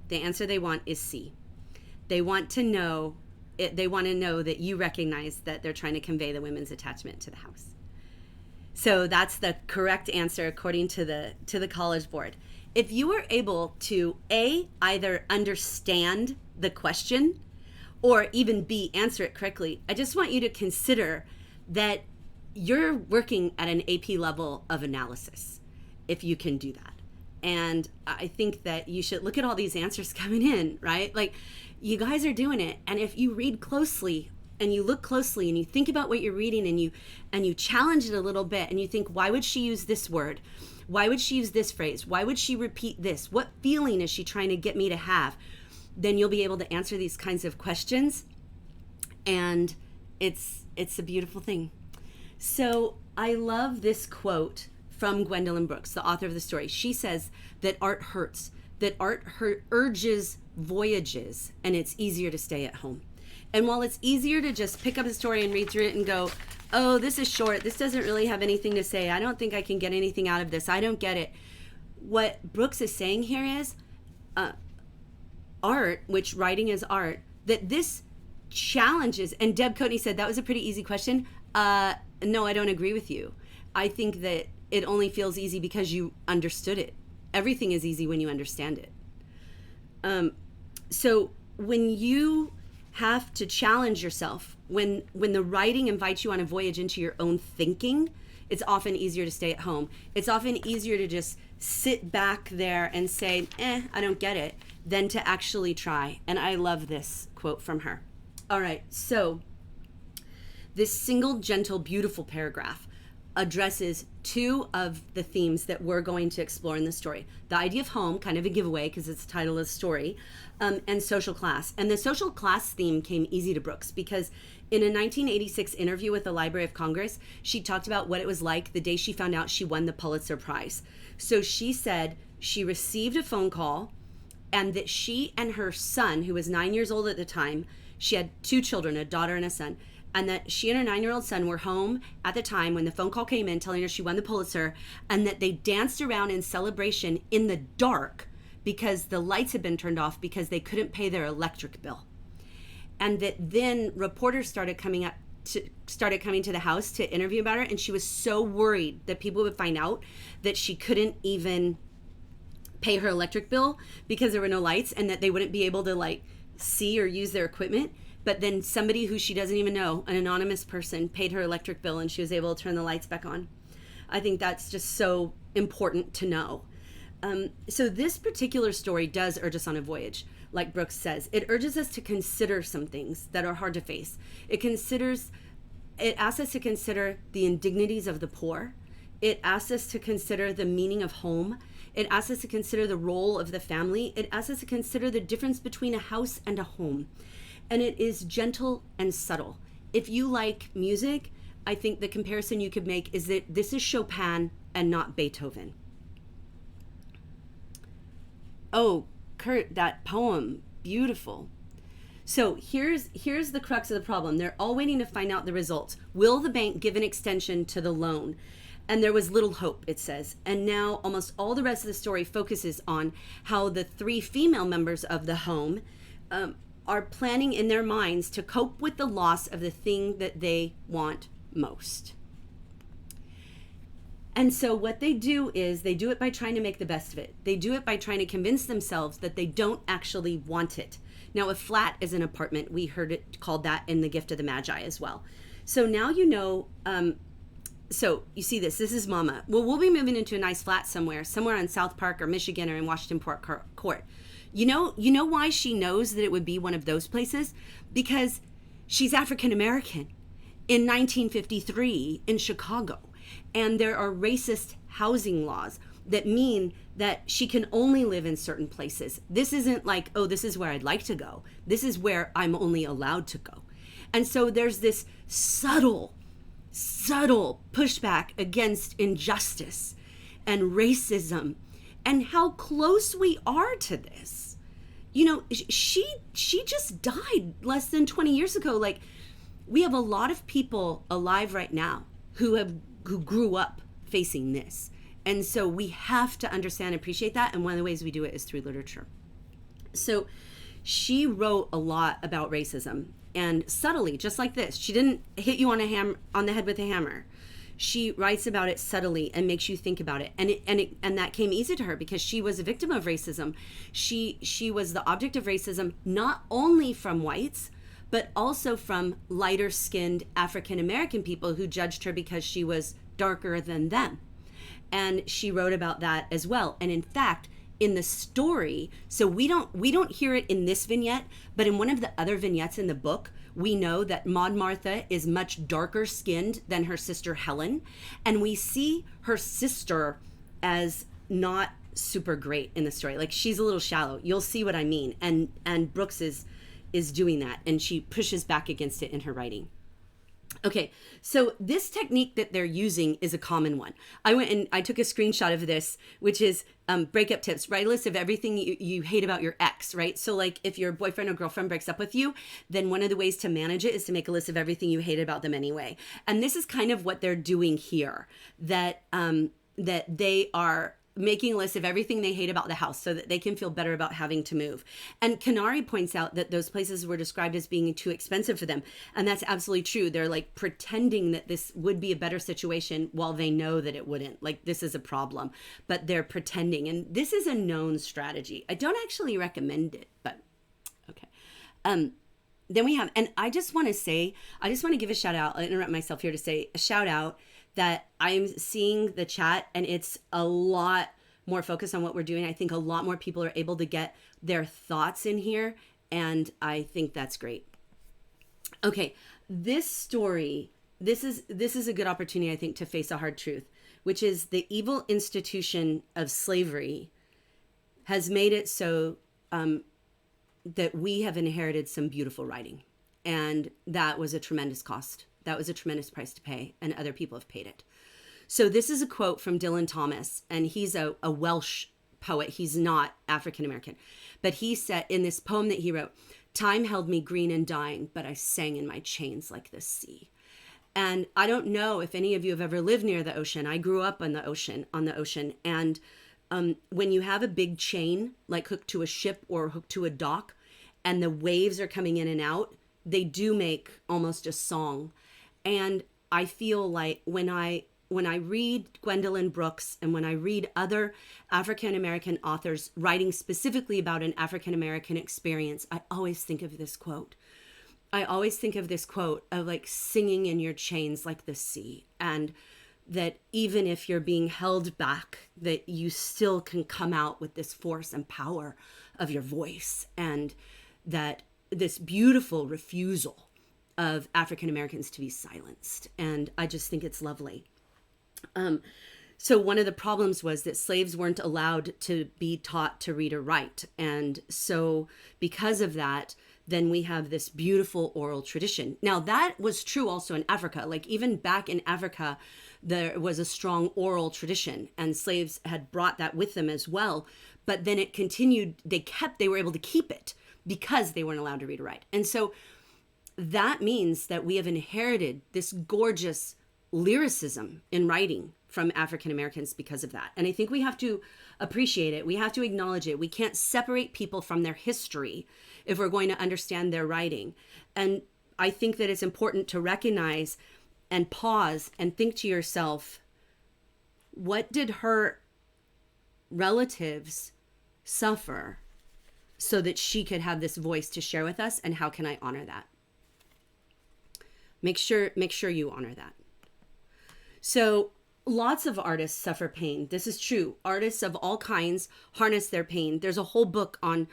The answer they want is C. They want to know that you recognize that they're trying to convey the women's attachment to the house. So that's the correct answer according to the College Board. If you were able to A, either understand the question, or even B, answer it correctly, I just want you to consider that you're working at an AP level of analysis, if you can do that. And I think that you should look at all these answers coming in, right? Like, you guys are doing it. And if you read closely and you look closely and you think about what you're reading and you challenge it a little bit and you think, why would she use this word? Why would she use this phrase? Why would she repeat this? What feeling is she trying to get me to have? Then you'll be able to answer these kinds of questions. And it's a beautiful thing. So I love this quote from Gwendolyn Brooks, the author of the story. She says that art hurts, that art urges voyages, and it's easier to stay at home. And while it's easier to just pick up a story and read through it and go, oh, this is short, this doesn't really have anything to say, I don't think I can get anything out of this, I don't get it. What Brooks is saying here is art, which writing is art, that this challenges, and Deb Coatney said that was a pretty easy question. No, I don't agree with you. I think that it only feels easy because you understood it. Everything is easy when you understand it. So when you have to challenge yourself, when the writing invites you on a voyage into your own thinking, it's often easier to stay at home. It's often easier to just sit back there and say, I don't get it, than to actually try. And I love this quote from her. All right, so this single, gentle, beautiful paragraph addresses two of the themes that we're going to explore in the story. The idea of home, kind of a giveaway because it's the title of the story, and social class. And the social class theme came easy to Brooks because in a 1986 interview with the Library of Congress, she talked about what it was like the day she found out she won the Pulitzer Prize. So she said she received a phone call and that she and her son, who was 9 years old at the time, she had two children, a daughter and a son, and that she and her 9-year-old son were home at the time when the phone call came in telling her she won the Pulitzer, and that they danced around in celebration in the dark because the lights had been turned off because they couldn't pay their electric bill. And that then reporters started coming up started coming to the house to interview about her, and she was so worried that people would find out that she couldn't even pay her electric bill because there were no lights, and that they wouldn't be able to like see or use their equipment. But then somebody who she doesn't even know, an anonymous person, paid her electric bill, and she was able to turn the lights back on. I think that's just so important to know. So this particular story does urge us on a voyage. Like Brooks says, it urges us to consider some things that are hard to face. It asks us to consider the indignities of the poor. It asks us to consider the meaning of home. It asks us to consider the role of the family. It asks us to consider the difference between a house and a home. And it is gentle and subtle. If you like music, I think the comparison you could make is that this is Chopin and not Beethoven. Oh, Kurt, that poem, beautiful. So here's the crux of the problem. They're all waiting to find out the results. Will the bank give an extension to the loan? And there was little hope, it says. And now almost all the rest of the story focuses on how the 3 female members of the home are planning in their minds to cope with the loss of the thing that they want most. And so what they do is they do it by trying to make the best of it. They do it by trying to convince themselves that they don't actually want it. Now, a flat is an apartment. We heard it called that in The Gift of the Magi as well. So now you know, so you see this is Mama. Well, we'll be moving into a nice flat somewhere on South Park or Michigan or in Washington Court. You know why she knows that it would be one of those places? Because she's African American in 1953 in Chicago. And there are racist housing laws that mean that she can only live in certain places. This isn't like, oh, this is where I'd like to go. This is where I'm only allowed to go. And so there's this subtle pushback against injustice and racism and how close we are to this. You know, she just died less than 20 years ago. Like, we have a lot of people alive right now who grew up facing this. And so we have to understand and appreciate that. And one of the ways we do it is through literature. So she wrote a lot about racism, and subtly, just like this. She didn't hit you on the head with a hammer. She writes about it subtly and makes you think about it. And that came easy to her because she was a victim of racism. She was the object of racism, not only from whites, but also from lighter skinned African American people who judged her because she was darker than them. And she wrote about that as well. And in fact, in the story, so we don't hear it in this vignette, but in one of the other vignettes in the book, we know that Maud Martha is much darker skinned than her sister Helen. And we see her sister as not super great in the story. Like, she's a little shallow. You'll see what I mean. And Brooks is doing that, and she pushes back against it in her writing. Okay, so this technique that they're using is a common one. I went and I took a screenshot of this, which is breakup tips. Write a list of everything you hate about your ex, right? So like if your boyfriend or girlfriend breaks up with you, then one of the ways to manage it is to make a list of everything you hate about them anyway. And this is kind of what they're doing here, that they are making a list of everything they hate about the house so that they can feel better about having to move. And Canary points out that those places were described as being too expensive for them. And that's absolutely true. They're like pretending that this would be a better situation while they know that it wouldn't. Like, this is a problem, but they're pretending. And this is a known strategy. I don't actually recommend it, but okay. Then we have, and I just want to give a shout out. I'll interrupt myself here to say a shout out that I'm seeing the chat and it's a lot more focused on what we're doing. I think a lot more people are able to get their thoughts in here, and I think that's great. Okay, this story, this is a good opportunity, I think, to face a hard truth, which is the evil institution of slavery has made it so that we have inherited some beautiful writing, and that was a tremendous cost. That was a tremendous price to pay, and other people have paid it. So this is a quote from Dylan Thomas, and he's a Welsh poet. He's not African American. But he said in this poem that he wrote, "Time held me green and dying, but I sang in my chains like the sea." And I don't know if any of you have ever lived near the ocean. I grew up on the ocean. And when you have a big chain, like hooked to a ship or hooked to a dock, and the waves are coming in and out, they do make almost a song. And I feel like when I read Gwendolyn Brooks and when I read other African American authors writing specifically about an African American experience, I always think of this quote. I always think of this quote of like singing in your chains like the sea, and that even if you're being held back, that you still can come out with this force and power of your voice, and that this beautiful refusal of African Americans to be silenced. And I just think it's lovely. So one of the problems was that slaves weren't allowed to be taught to read or write. And so because of that, then we have this beautiful oral tradition. Now that was true also in Africa. Like even back in Africa, there was a strong oral tradition and slaves had brought that with them as well. But then it continued, they were able to keep it because they weren't allowed to read or write. And so that means that we have inherited this gorgeous lyricism in writing from African Americans because of that. And I think we have to appreciate it. We have to acknowledge it. We can't separate people from their history if we're going to understand their writing. And I think that it's important to recognize and pause and think to yourself, what did her relatives suffer so that she could have this voice to share with us, and how can I honor that? Make sure you honor that. So lots of artists suffer pain. This is true. Artists of all kinds harness their pain. There's a whole book on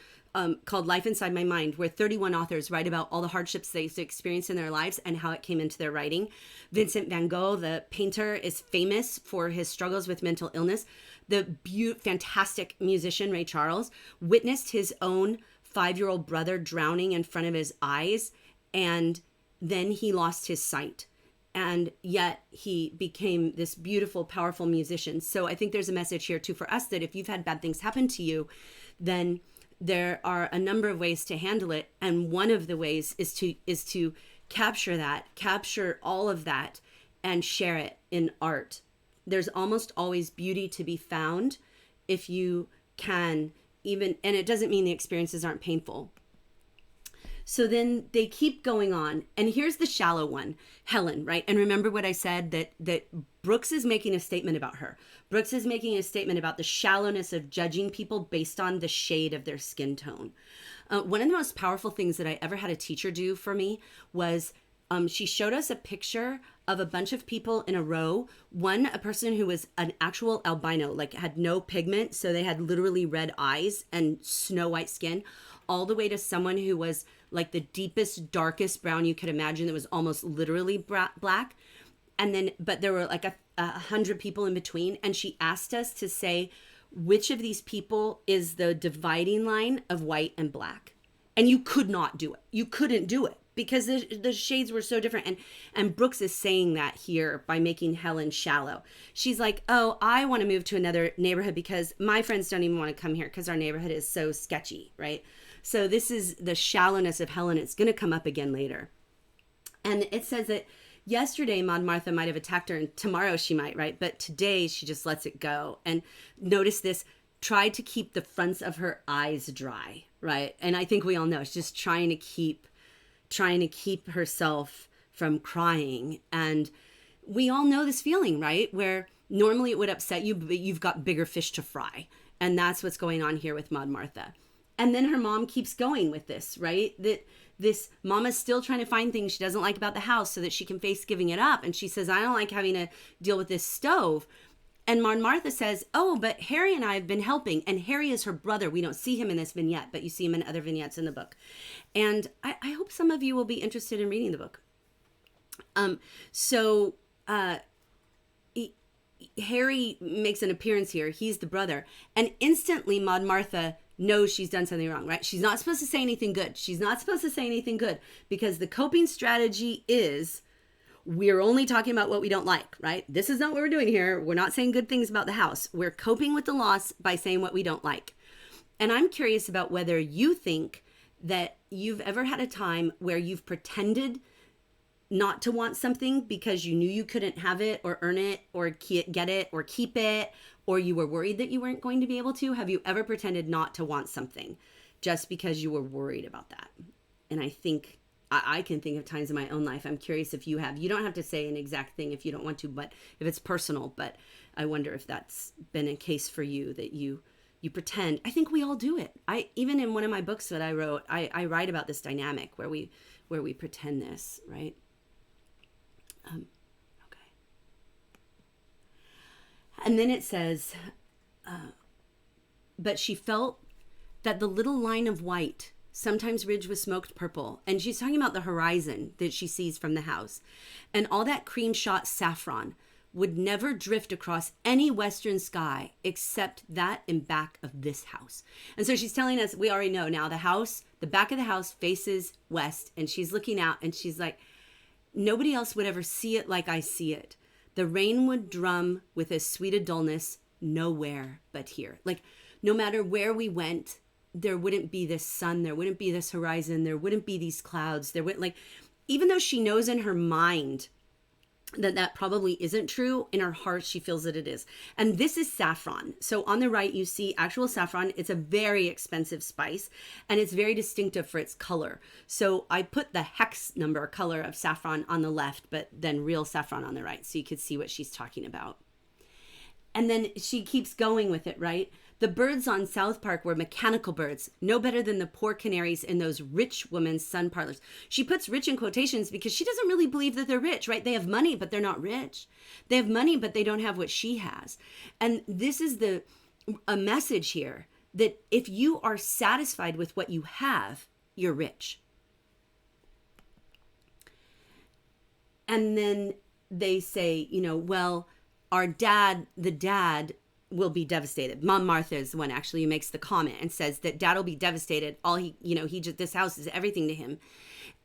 called Life Inside My Mind, where 31 authors write about all the hardships they experienced in their lives and how it came into their writing. Vincent van Gogh, the painter, is famous for his struggles with mental illness. The fantastic musician Ray Charles witnessed his own 5-year-old brother drowning in front of his eyes, and then he lost his sight. And yet he became this beautiful, powerful musician. So I think there's a message here too for us that if you've had bad things happen to you, then there are a number of ways to handle it. And one of the ways is to capture all of that and share it in art. There's almost always beauty to be found if you can even, and it doesn't mean the experiences aren't painful. So then they keep going on. And here's the shallow one, Helen, right? And remember what I said, that Brooks is making a statement about her. Brooks is making a statement about the shallowness of judging people based on the shade of their skin tone. One of the most powerful things that I ever had a teacher do for me was she showed us a picture of a bunch of people in a row. One, a person who was an actual albino, like had no pigment. So they had literally red eyes and snow white skin, all the way to someone who was like the deepest, darkest brown you could imagine that was almost literally black. And then, but there were like 100 people in between. And she asked us to say, which of these people is the dividing line of white and black? And you could not do it. You couldn't do it because the shades were so different. And Brooks is saying that here by making Helen shallow. She's like, oh, I want to move to another neighborhood because my friends don't even want to come here because our neighborhood is so sketchy, right? So this is the shallowness of Helen. It's going to come up again later. And it says that yesterday Maud Martha might have attacked her and tomorrow she might, right? But today she just lets it go. And notice this, tried to keep the fronts of her eyes dry, right? And I think we all know she's just trying to keep herself from crying. And we all know this feeling, right? Where normally it would upset you, but you've got bigger fish to fry. And that's what's going on here with Maud Martha. And then her mom keeps going with this, right? That this mama's still trying to find things she doesn't like about the house so that she can face giving it up. And she says, I don't like having to deal with this stove. And Martha says, oh, but Harry and I have been helping. And Harry is her brother. We don't see him in this vignette, but you see him in other vignettes in the book. And I hope some of you will be interested in reading the book. Harry makes an appearance here. He's the brother. And instantly Maud Martha knows she's done something wrong, right? She's not supposed to say anything good. She's not supposed to say anything good because the coping strategy is we're only talking about what we don't like, right? This is not what we're doing here. We're not saying good things about the house. We're coping with the loss by saying what we don't like. And I'm curious about whether you think that you've ever had a time where you've pretended not to want something because you knew you couldn't have it or earn it or get it or keep it, or you were worried that you weren't going to be able to. Have you ever pretended not to want something just because you were worried about that? And I think I can think of times in my own life. I'm curious if you have. You don't have to say an exact thing if you don't want to, but if it's personal. But I wonder if that's been a case for you, that you pretend. I think we all do it. Even in one of my books that I wrote, I write about this dynamic where we pretend this, right? Okay. And then it says, but she felt that the little line of white, sometimes ridged with smoked purple, and she's talking about the horizon that she sees from the house, and all that cream shot saffron would never drift across any western sky except that in back of this house. And so she's telling us, we already know now, the back of the house faces west, and she's looking out and she's like, nobody else would ever see it like I see it. The rain would drum with as sweet a dullness nowhere but here. Like, no matter where we went, there wouldn't be this sun, there wouldn't be this horizon, there wouldn't be these clouds, there wouldn't, like, even though she knows in her mind that probably isn't true, in her heart she feels that it is. And this is saffron. So on the right you see actual saffron. It's a very expensive spice, and it's very distinctive for its color. So I put the hex number color of saffron on the left, but then real saffron on the right, so you could see what she's talking about. And then she keeps going with it, right? The birds on South Park were mechanical birds, no better than the poor canaries in those rich women's sun parlors. She puts rich in quotations because she doesn't really believe that they're rich, right? They have money, but they're not rich. They have money, but they don't have what she has. And this is a message here, that if you are satisfied with what you have, you're rich. And then they say, well, the dad will be devastated. Mom Martha is the one actually who makes the comment and says that dad will be devastated. This house is everything to him.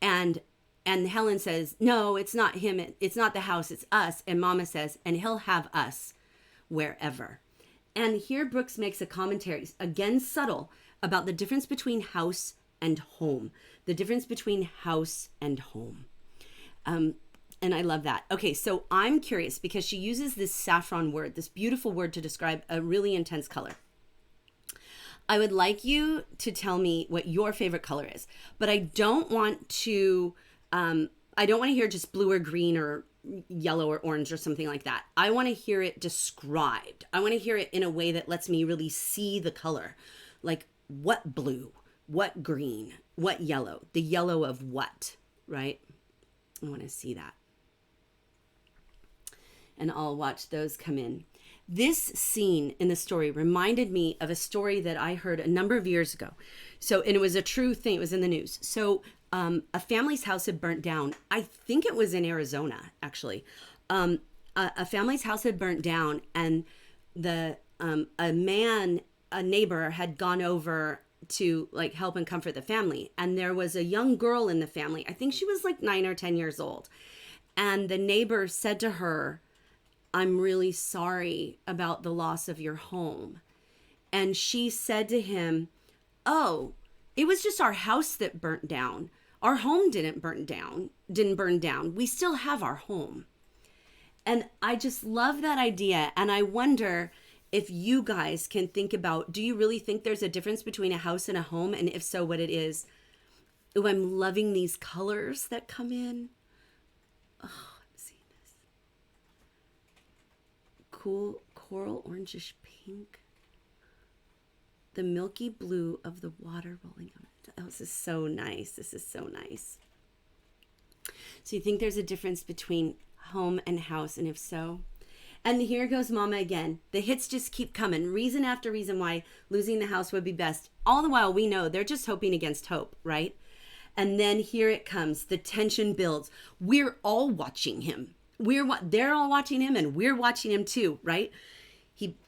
And Helen says, no, it's not him. It's not the house, it's us. And Mama says, and he'll have us wherever. And here Brooks makes a commentary, again subtle, about the difference between house and home. The difference between house and home. And I love that. Okay, so I'm curious because she uses this saffron word, this beautiful word, to describe a really intense color. I would like you to tell me what your favorite color is, but I don't want to hear just blue or green or yellow or orange or something like that. I want to hear it described. I want to hear it in a way that lets me really see the color. Like, what blue, what green, what yellow, the yellow of what, right? I want to see that. And I'll watch those come in. This scene in the story reminded me of a story that I heard a number of years ago. And it was a true thing. It was in the news. So a family's house had burnt down. I think it was in Arizona, actually. A family's house had burnt down, and a neighbor had gone over to like help and comfort the family. And there was a young girl in the family. I think she was like 9 or 10 years old. And the neighbor said to her, I'm really sorry about the loss of your home. And she said to him, oh, it was just our house that burnt down. Our home didn't burn down. We still have our home. And I just love that idea. And I wonder if you guys can think about, do you really think there's a difference between a house and a home? And if so, what it is? Oh, I'm loving these colors that come in. Oh, I'm seeing this. Cool coral orangish pink. The milky blue of the water rolling on it. Oh, this is so nice. This is so nice. So you think there's a difference between home and house, and if so? And here goes Mama again. The hits just keep coming. Reason after reason why losing the house would be best. All the while we know they're just hoping against hope, right? And then here it comes. The tension builds. We're all watching him. They're all watching him, and we're watching him too, right?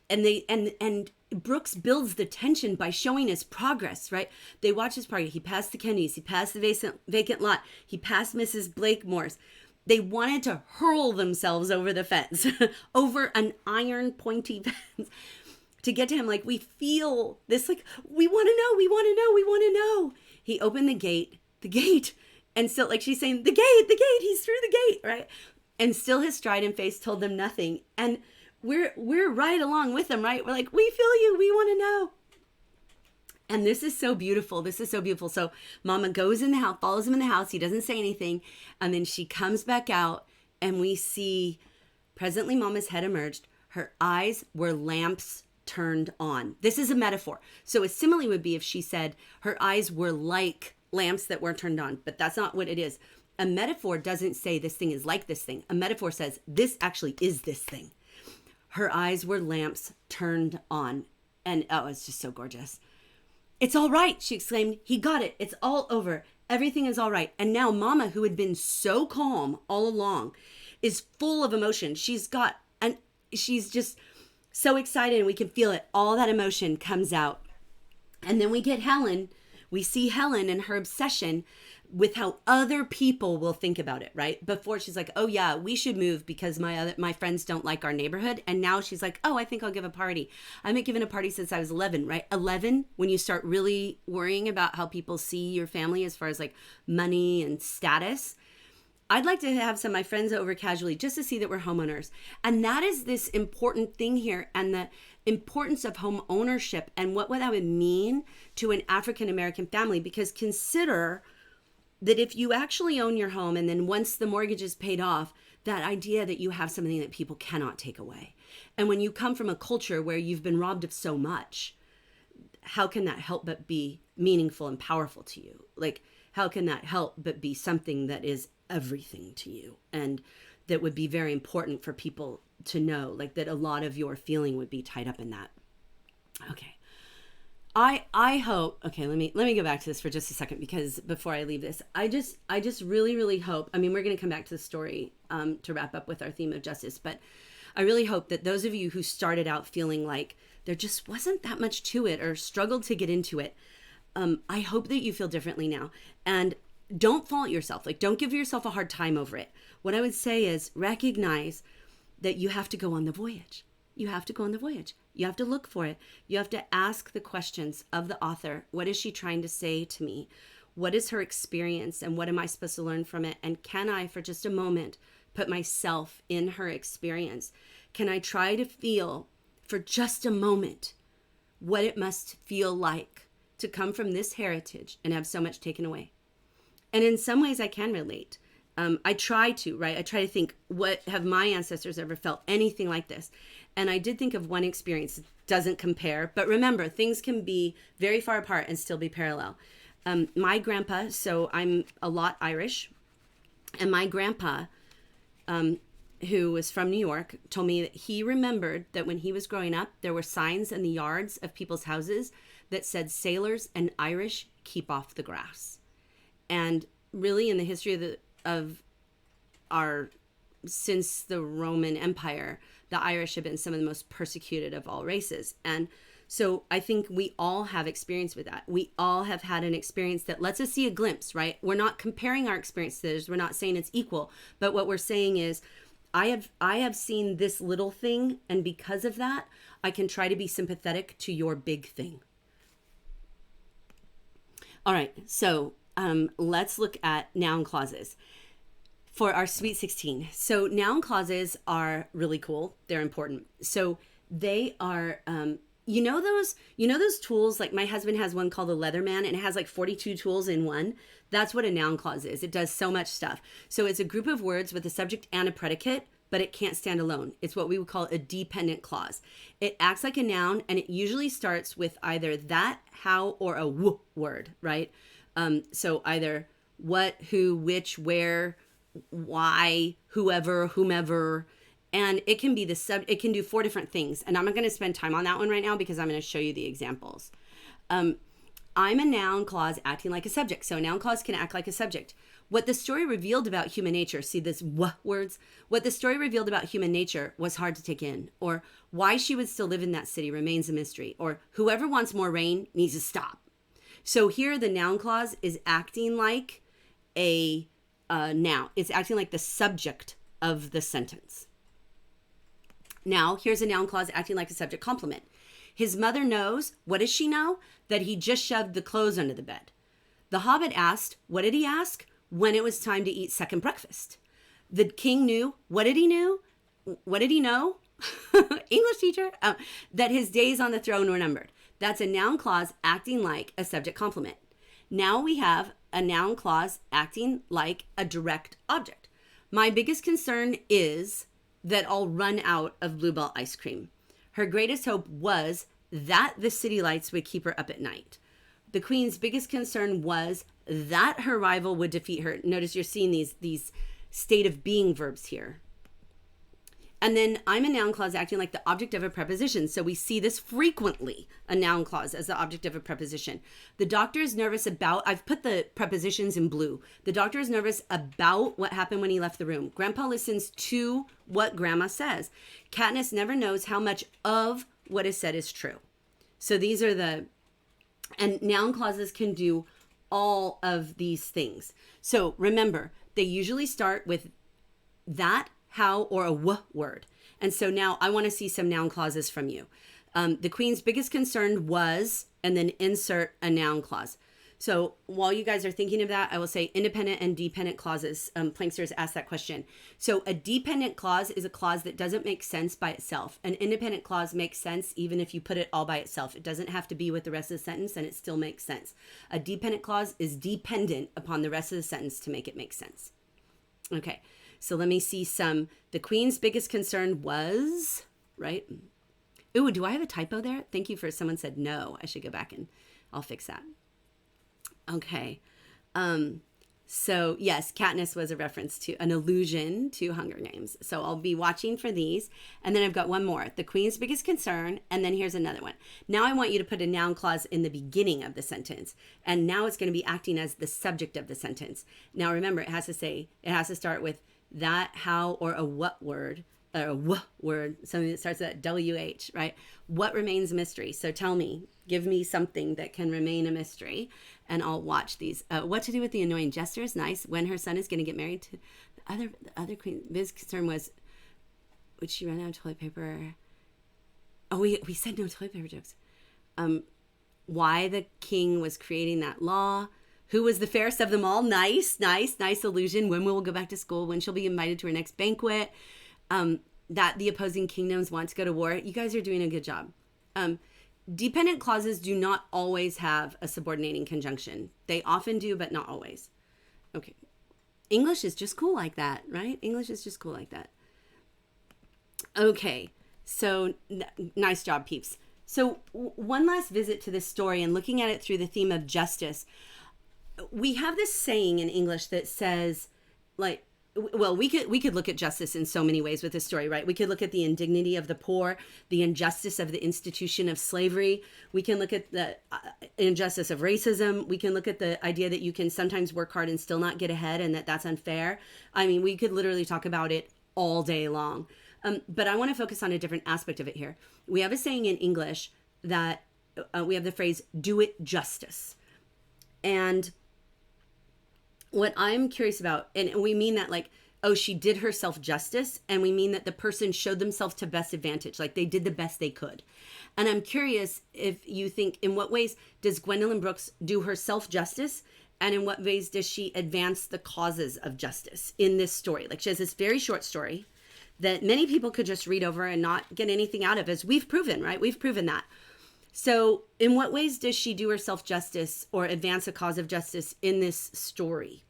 And Brooks builds the tension by showing his progress, right? They watch his progress. He passed the Kennedys. He passed the vacant lot. He passed Mrs. Blakemore's. They wanted to hurl themselves over the fence, over an iron pointy fence, to get to him. Like, we feel this, like, we want to know. He opened the gate, and still, like she's saying, the gate, he's through the gate, right? And still his stride and face told them nothing. And we're right along with him, right? We're like, we feel you, we want to know. And this is so beautiful. This is so beautiful. So Mama goes in the house, follows him in the house. He doesn't say anything. And then she comes back out and we see presently Mama's head emerged. Her eyes were lamps turned on. This is a metaphor. So a simile would be if she said her eyes were like lamps that weren't turned on, but that's not what it is. A metaphor doesn't say this thing is like this thing. A metaphor says this actually is this thing. Her eyes were lamps turned on. And oh, it's just so gorgeous. It's all right, she exclaimed. He got it. It's all over. Everything is all right. And now Mama, who had been so calm all along, is full of emotion. She's just so excited and we can feel it. All that emotion comes out. And then we get Helen. We see Helen and her obsession with how other people will think about it, right? Before she's like, oh yeah, we should move because my friends don't like our neighborhood. And now she's like, oh, I think I'll give a party. I haven't given a party since I was 11, right? 11, when you start really worrying about how people see your family as far as like money and status. I'd like to have some of my friends over casually just to see that we're homeowners. And that is this important thing here, and the importance of home ownership and what that would mean to an African-American family. Because consider that if you actually own your home and then once the mortgage is paid off, that idea that you have something that people cannot take away. And when you come from a culture where you've been robbed of so much, how can that help but be meaningful and powerful to you? Like, how can that help but be something that is everything to you and that would be very important for people to know, like that a lot of your feeling would be tied up in that. Okay. I hope, okay, let me go back to this for just a second, because before I leave this, I just really, really hope, I mean, we're going to come back to the story to wrap up with our theme of justice, but I really hope that those of you who started out feeling like there just wasn't that much to it or struggled to get into it, I hope that you feel differently now. And don't fault yourself. Like, don't give yourself a hard time over it. What I would say is recognize that you have to go on the voyage. You have to go on the voyage. You have to look for it. You have to ask the questions of the author. What is she trying to say to me? What is her experience and what am I supposed to learn from it? And can I, for just a moment, put myself in her experience? Can I try to feel for just a moment what it must feel like to come from this heritage and have so much taken away? And in some ways I can relate. I try to, right? I try to think, what have my ancestors ever felt anything like this? And I did think of one experience. It doesn't compare, but remember, things can be very far apart and still be parallel. My grandpa, so I'm a lot Irish, and my grandpa, who was from New York, told me that he remembered that when he was growing up, there were signs in the yards of people's houses that said sailors and Irish keep off the grass. And really in the history of our, since the Roman Empire, the Irish have been some of the most persecuted of all races. And so I think we all have experience with that. We all have had an experience that lets us see a glimpse, right? We're not comparing our experiences. We're not saying it's equal. But what we're saying is, I have seen this little thing, and because of that, I can try to be sympathetic to your big thing. All right, so let's look at noun clauses for our Sweet 16. So noun clauses are really cool. They're important. So they are, you know those tools, like my husband has one called the Leatherman, and it has like 42 tools in one. That's what a noun clause is. It does so much stuff. So it's a group of words with a subject and a predicate, but it can't stand alone. It's what we would call a dependent clause. It acts like a noun, and it usually starts with either that, how, or a w word, right? So either what, who, which, where, why, whoever, whomever, and it can be it can do 4 different things. And I'm not going to spend time on that one right now because I'm going to show you the examples. I'm a noun clause acting like a subject. So a noun clause can act like a subject. What the story revealed about human nature, see this w words, what the story revealed about human nature was hard to take in, or why she would still live in that city remains a mystery, or whoever wants more rain needs to stop. So here the noun clause is acting like a noun. It's acting like the subject of the sentence. Now, here's a noun clause acting like a subject complement. His mother knows. What does she know? That he just shoved the clothes under the bed. The hobbit asked, what did he ask? When it was time to eat second breakfast. The king knew. What did he know? What did he know? English teacher. That his days on the throne were numbered. That's a noun clause acting like a subject complement. Now we have a noun clause acting like a direct object. My biggest concern is that I'll run out of Bluebell ice cream. Her greatest hope was that the city lights would keep her up at night. The queen's biggest concern was that her rival would defeat her. Notice you're seeing these state of being verbs here. And then I'm a noun clause acting like the object of a preposition. So we see this frequently, a noun clause as the object of a preposition. The doctor is nervous about, I've put the prepositions in blue. The doctor is nervous about what happened when he left the room. Grandpa listens to what grandma says. Katniss never knows how much of what is said is true. So these are and noun clauses can do all of these things. So remember, they usually start with that, how, or a word. And so now I want to see some noun clauses from you. The queen's biggest concern was, and then insert a noun clause. So while you guys are thinking of that, I will say independent and dependent clauses. Planksters asked that question. So a dependent clause is a clause that doesn't make sense by itself. An independent clause makes sense even if you put it all by itself. It doesn't have to be with the rest of the sentence and it still makes sense. A dependent clause is dependent upon the rest of the sentence to make it make sense. Okay. So let me see some. The queen's biggest concern was, right? Ooh, do I have a typo there? Thank you for someone said no. I should go back and I'll fix that. Okay. So yes, Katniss was a reference to an allusion to Hunger Games. So I'll be watching for these. And then I've got one more. The queen's biggest concern. And then here's another one. Now I want you to put a noun clause in the beginning of the sentence. And now it's going to be acting as the subject of the sentence. Now remember, it has to start with that, how, or a what word, or a word, something that starts with that WH, right? What remains a mystery? So tell me, give me something that can remain a mystery, and I'll watch these. What to do with the annoying jester is nice. When her son is going to get married to the other queen. His concern was, would she run out of toilet paper? Oh, we said no toilet paper jokes. Why the king was creating that law. Who was the fairest of them all? Nice allusion. When will go back to school? When she'll be invited to her next banquet? That the opposing kingdoms want to go to war. You guys are doing a good job. Dependent clauses do not always have a subordinating conjunction. They often do, but not always. Okay. English is just cool like that, right? English is just cool like that. Okay. So nice job, peeps. So one last visit to this story and looking at it through the theme of justice. We have this saying in English that says, like, well, we could look at justice in so many ways with this story, right? We could look at the indignity of the poor, the injustice of the institution of slavery. We can look at the injustice of racism. We can look at the idea that you can sometimes work hard and still not get ahead and that's unfair. I mean, we could literally talk about it all day long. But I want to focus on a different aspect of it here. We have a saying in English that we have the phrase, do it justice. And what I'm curious about, and we mean that like, oh, she did herself justice, and we mean that the person showed themselves to best advantage, like they did the best they could. And I'm curious if you think, in what ways does Gwendolyn Brooks do herself justice, and in what ways does she advance the causes of justice in this story? Like, she has this very short story that many people could just read over and not get anything out of, as we've proven, right? We've proven that. So in what ways does she do herself justice or advance a cause of justice in this story?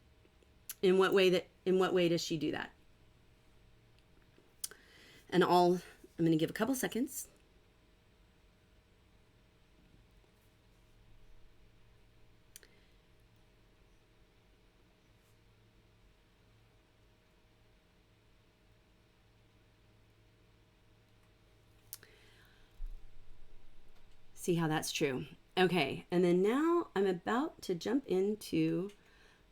In what way does she do that? And I'm going to give a couple seconds. See how that's true. Okay, and then now I'm about to jump into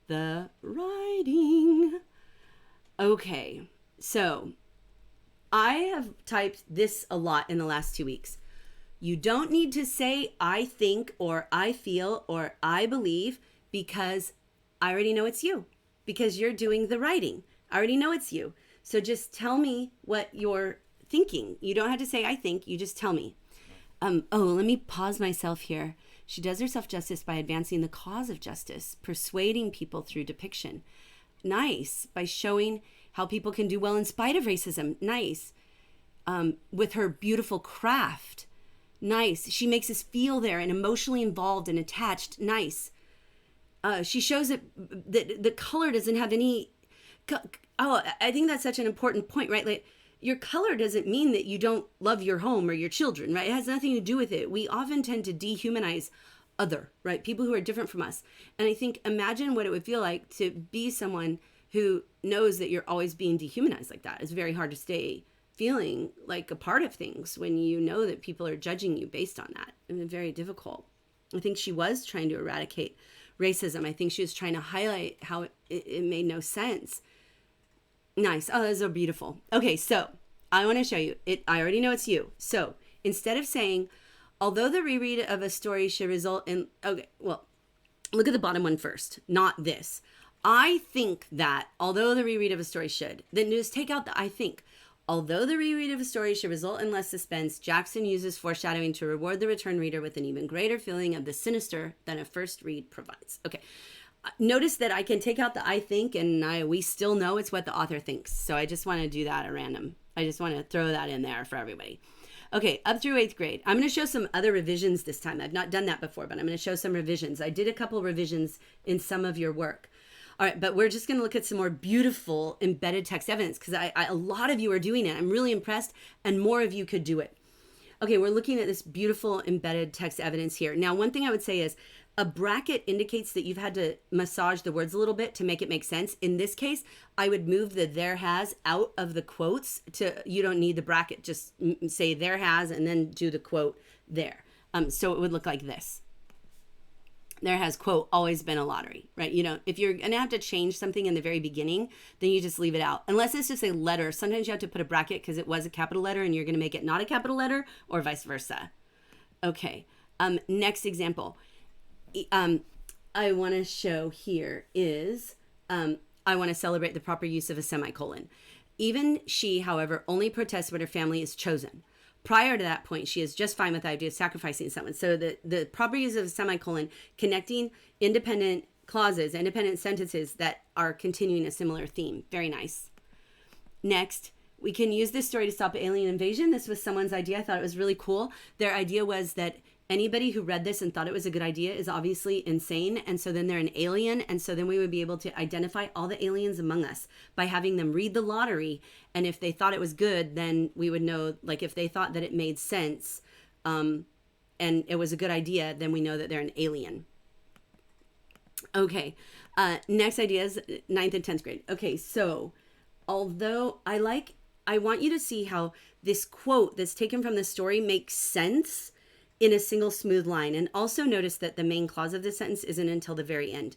the writing. Okay, so I have typed this a lot in the last 2 weeks. You don't need to say I think or I feel or I believe, because I already know it's you, because you're doing the writing. I already know it's you. So just tell me what you're thinking. You don't have to say I think, you just tell me. Let me pause myself here. She does herself justice by advancing the cause of justice, persuading people through depiction. Nice. By showing how people can do well in spite of racism. Nice. With her beautiful craft. Nice. She makes us feel there and emotionally involved and attached. Nice. She shows that the color doesn't have any. Oh, I think that's such an important point, right? Like, your color doesn't mean that you don't love your home or your children, right? It has nothing to do with it. We often tend to dehumanize other, right? People who are different from us. And I think, imagine what it would feel like to be someone who knows that you're always being dehumanized like that. It's very hard to stay feeling like a part of things when you know that people are judging you based on that. And it's very difficult. I think she was trying to eradicate racism. I think she was trying to highlight how it made no sense. Nice. Oh, those are beautiful. Okay, so I want to show you it. I already know it's you. So instead of saying, although the reread of a story should result in, okay, well, look at the bottom one first, not this. I think that, although the reread of a story should, then just take out the I think. Although the reread of a story should result in less suspense, Jackson uses foreshadowing to reward the return reader with an even greater feeling of the sinister than a first read provides. Okay. Notice that I can take out the I think, and we still know it's what the author thinks. So I just want to do that at random. I just want to throw that in there for everybody. Okay, up through 8th grade. I'm going to show some other revisions this time. I've not done that before, but I'm going to show some revisions. I did a couple revisions in some of your work. All right, but we're just going to look at some more beautiful embedded text evidence because a lot of you are doing it. I'm really impressed, and more of you could do it. Okay, we're looking at this beautiful embedded text evidence here. Now, one thing I would say is a bracket indicates that you've had to massage the words a little bit to make it make sense. In this case, I would move the there has out of the quotes to, you don't need the bracket. Just say there has and then do the quote there. So it would look like this. There has, quote, always been a lottery, right? You know, if you're going to have to change something in the very beginning, then you just leave it out. Unless it's just a letter. Sometimes you have to put a bracket because it was a capital letter and you're going to make it not a capital letter or vice versa. Okay. Next example. I want to show here is, I want to celebrate the proper use of a semicolon. Even she, however, only protests when her family is chosen. Prior to that point, she is just fine with the idea of sacrificing someone. So the proper use of a semicolon, connecting independent clauses, independent sentences that are continuing a similar theme. Very nice. Next, we can use this story to stop alien invasion. This was someone's idea. I thought it was really cool. Their idea was that anybody who read this and thought it was a good idea is obviously insane. And so then they're an alien. And so then we would be able to identify all the aliens among us by having them read the lottery. And if they thought it was good, then we would know, like if they thought that it made sense and it was a good idea, then we know that they're an alien. Okay. Next idea is 9th and 10th grade. Okay. So although I want you to see how this quote that's taken from the story makes sense in a single smooth line. And also notice that the main clause of this sentence isn't until the very end.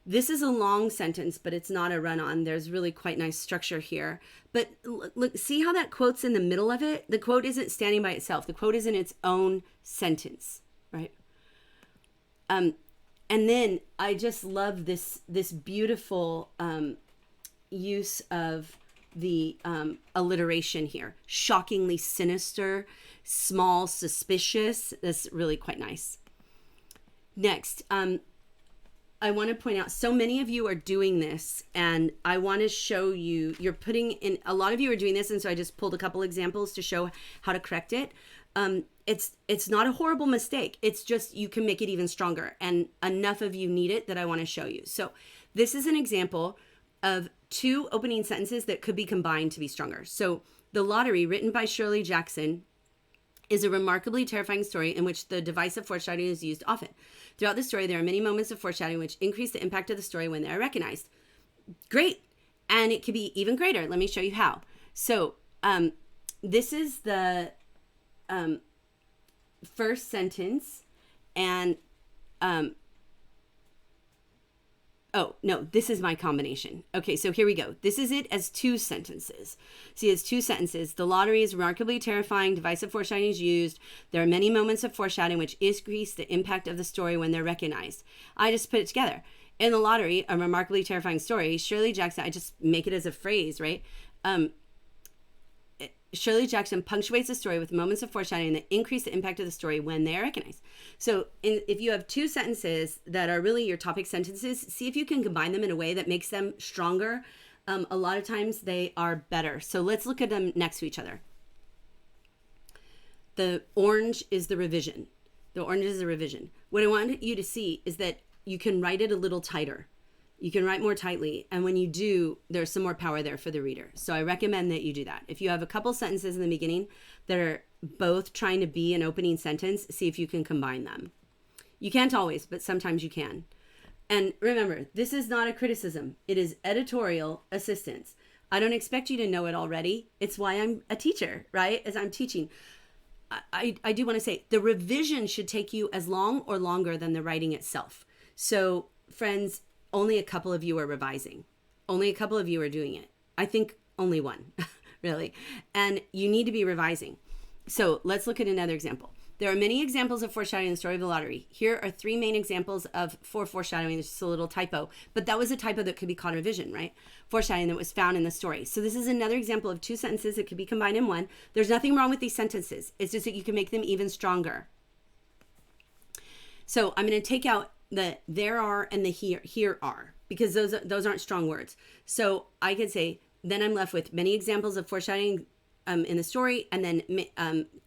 This is a long sentence, but it's not a run-on. There's really quite nice structure here. But look, see how that quote's in the middle of it? The quote isn't standing by itself. The quote is in its own sentence, right? And then I just love this beautiful use of the alliteration here. Shockingly sinister, small, suspicious. That's really quite nice. Next, I want to point out, so many of you are doing this, and I want to show you, you're putting in, a lot of you are doing this, and so I just pulled a couple examples to show how to correct it. It's not a horrible mistake. It's just you can make it even stronger, and enough of you need it that I want to show you. So this is an example of two opening sentences that could be combined to be stronger. So The Lottery, written by Shirley Jackson, is a remarkably terrifying story in which the device of foreshadowing is used often. Throughout the story, there are many moments of foreshadowing which increase the impact of the story when they are recognized. Great. And it could be even greater. Let me show you how. So this is the first sentence. And oh, no, this is my combination. Okay, so here we go. This is it as two sentences. See, it's two sentences. The lottery is remarkably terrifying. Device of foreshadowing is used. There are many moments of foreshadowing which increase the impact of the story when they're recognized. I just put it together. In The Lottery, a remarkably terrifying story, Shirley Jackson, I just make it as a phrase, right? Shirley Jackson punctuates the story with moments of foreshadowing that increase the impact of the story when they are recognized. So if you have two sentences that are really your topic sentences, see if you can combine them in a way that makes them stronger. A lot of times they are better. So let's look at them next to each other. The orange is the revision. The orange is the revision. What I want you to see is that you can write it a little tighter. You can write more tightly. And when you do, there's some more power there for the reader. So I recommend that you do that. If you have a couple sentences in the beginning that are both trying to be an opening sentence, see if you can combine them. You can't always, but sometimes you can. And remember, this is not a criticism. It is editorial assistance. I don't expect you to know it already. It's why I'm a teacher, right? As I'm teaching. I do want to say the revision should take you as long or longer than the writing itself. So friends, only a couple of you are revising. Only a couple of you are doing it. I think only one, really. And you need to be revising. So let's look at another example. There are many examples of foreshadowing in the story of the lottery. Here are 3 main examples for foreshadowing. There's just a little typo, but that was a typo that could be called revision, right? Foreshadowing that was found in the story. So this is another example of 2 sentences that could be combined in one. There's nothing wrong with these sentences. It's just that you can make them even stronger. So I'm going to take out the there are and the here are, because those aren't strong words. So I could say, then I'm left with many examples of foreshadowing in the story, and then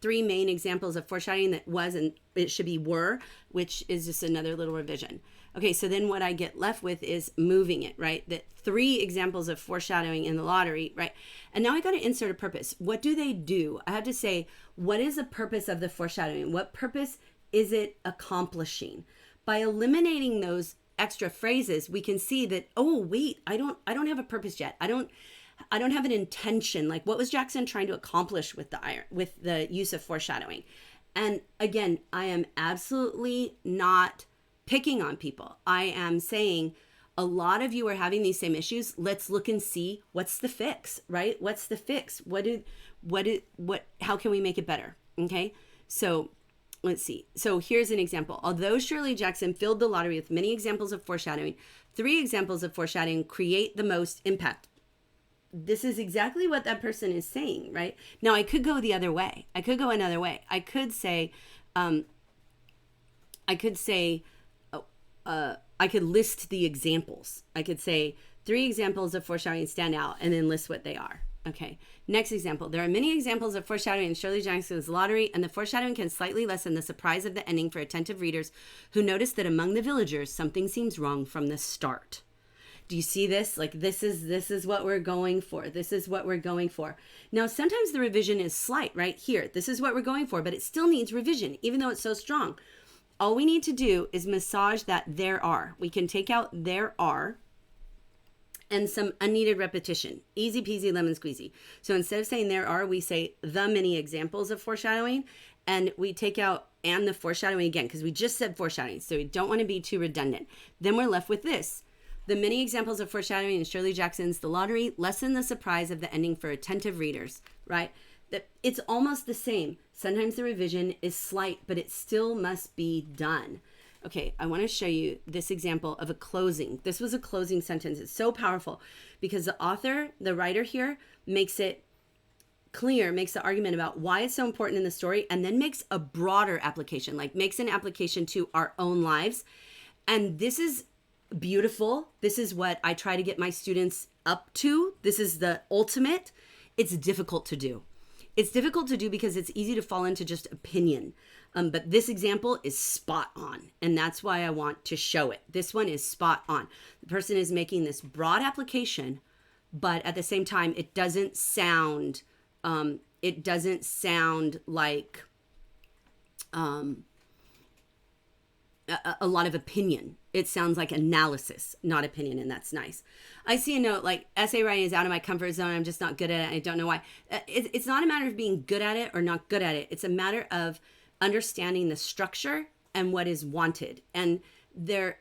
3 main examples of foreshadowing that was, and it should be were, which is just another little revision. Okay, so then what I get left with is moving it, right? That 3 examples of foreshadowing in the lottery, right? And now I got to insert a purpose. What do they do? I have to say, what is the purpose of the foreshadowing? What purpose is it accomplishing? By eliminating those extra phrases, we can see that, oh, wait, I don't have a purpose yet. I don't have an intention. Like, what was Jackson trying to accomplish with the use of foreshadowing? And again, I am absolutely not picking on people. I am saying a lot of you are having these same issues. Let's look and see what's the fix, right? What's the fix? How can we make it better? Okay. So let's see. So here's an example. Although Shirley Jackson filled the lottery with many examples of foreshadowing, 3 examples of foreshadowing create the most impact. This is exactly what that person is saying, right? Now, I could go the other way. I could go another way. I could say, I could list the examples. I could say 3 examples of foreshadowing stand out, and then list what they are. Okay. Next example. There are many examples of foreshadowing in Shirley Jackson's lottery, and the foreshadowing can slightly lessen the surprise of the ending for attentive readers who notice that among the villagers, something seems wrong from the start. Do you see this? Like, this is what we're going for. This is what we're going for. Now, sometimes the revision is slight, right? Here, this is what we're going for, but it still needs revision, even though it's so strong. All we need to do is massage that there are. We can take out there are and some unneeded repetition. Easy peasy lemon squeezy. So instead of saying there are, we say the many examples of foreshadowing, and we take out and the foreshadowing again, because we just said foreshadowing, so we don't want to be too redundant. Then we're left with this. The many examples of foreshadowing in Shirley Jackson's The Lottery lessen the surprise of the ending for attentive readers, right? That it's almost the same. Sometimes the revision is slight, but it still must be done. Okay, I want to show you this example of a closing. This was a closing sentence. It's so powerful because the author, the writer here, makes it clear, makes the argument about why it's so important in the story, and then makes a broader application, like makes an application to our own lives. And this is beautiful. This is what I try to get my students up to. This is the ultimate. It's difficult to do. It's difficult to do because it's easy to fall into just opinion. But this example is spot on. And that's why I want to show it. This one is spot on. The person is making this broad application, but at the same time, it doesn't sound like a lot of opinion. It sounds like analysis, not opinion, and that's nice. I see a note like essay writing is out of my comfort zone. I'm just not good at it. I don't know why. It's not a matter of being good at it or not good at it. It's a matter of understanding the structure and what is wanted. And there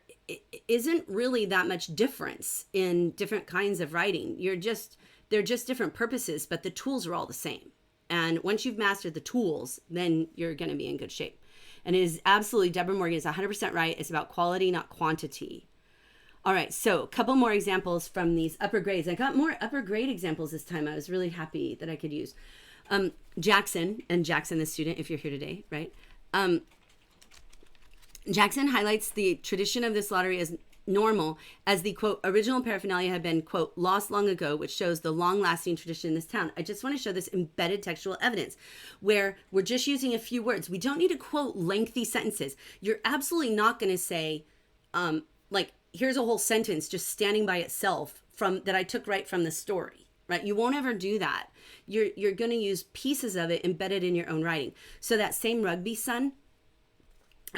isn't really that much difference in different kinds of writing. They're just different purposes, but the tools are all the same. And once you've mastered the tools, then you're going to be in good shape. And it is absolutely, Deborah Morgan is 100% right. It's about quality, not quantity. All right, so a couple more examples from these upper grades. I got more upper grade examples this time. I was really happy that I could use. Jackson, and Jackson the student, if you're here today, right? Jackson highlights the tradition of this lottery as normal, as the, quote, original paraphernalia had been, quote, lost long ago, which shows the long-lasting tradition in this town. I just want to show this embedded textual evidence where we're just using a few words. We don't need to quote lengthy sentences. You're absolutely not going to say, like, here's a whole sentence just standing by itself from that I took right from the story, right? You won't ever do that. You're going to use pieces of it embedded in your own writing. So that same rugby son,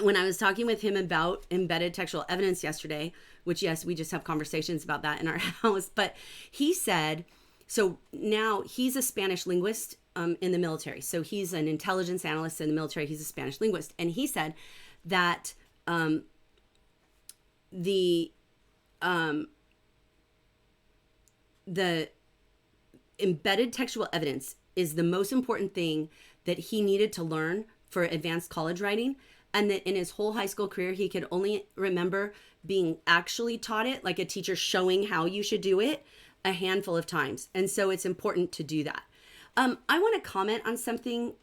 when I was talking with him about embedded textual evidence yesterday, which, yes, we just have conversations about that in our house, but he said, so now he's a Spanish linguist in the military. So he's an intelligence analyst in the military. He's a Spanish linguist. And he said that the embedded textual evidence is the most important thing that he needed to learn for advanced college writing. And that in his whole high school career, he could only remember being actually taught it, like a teacher showing how you should do it, a handful of times. And so it's important to do that. I want to comment on something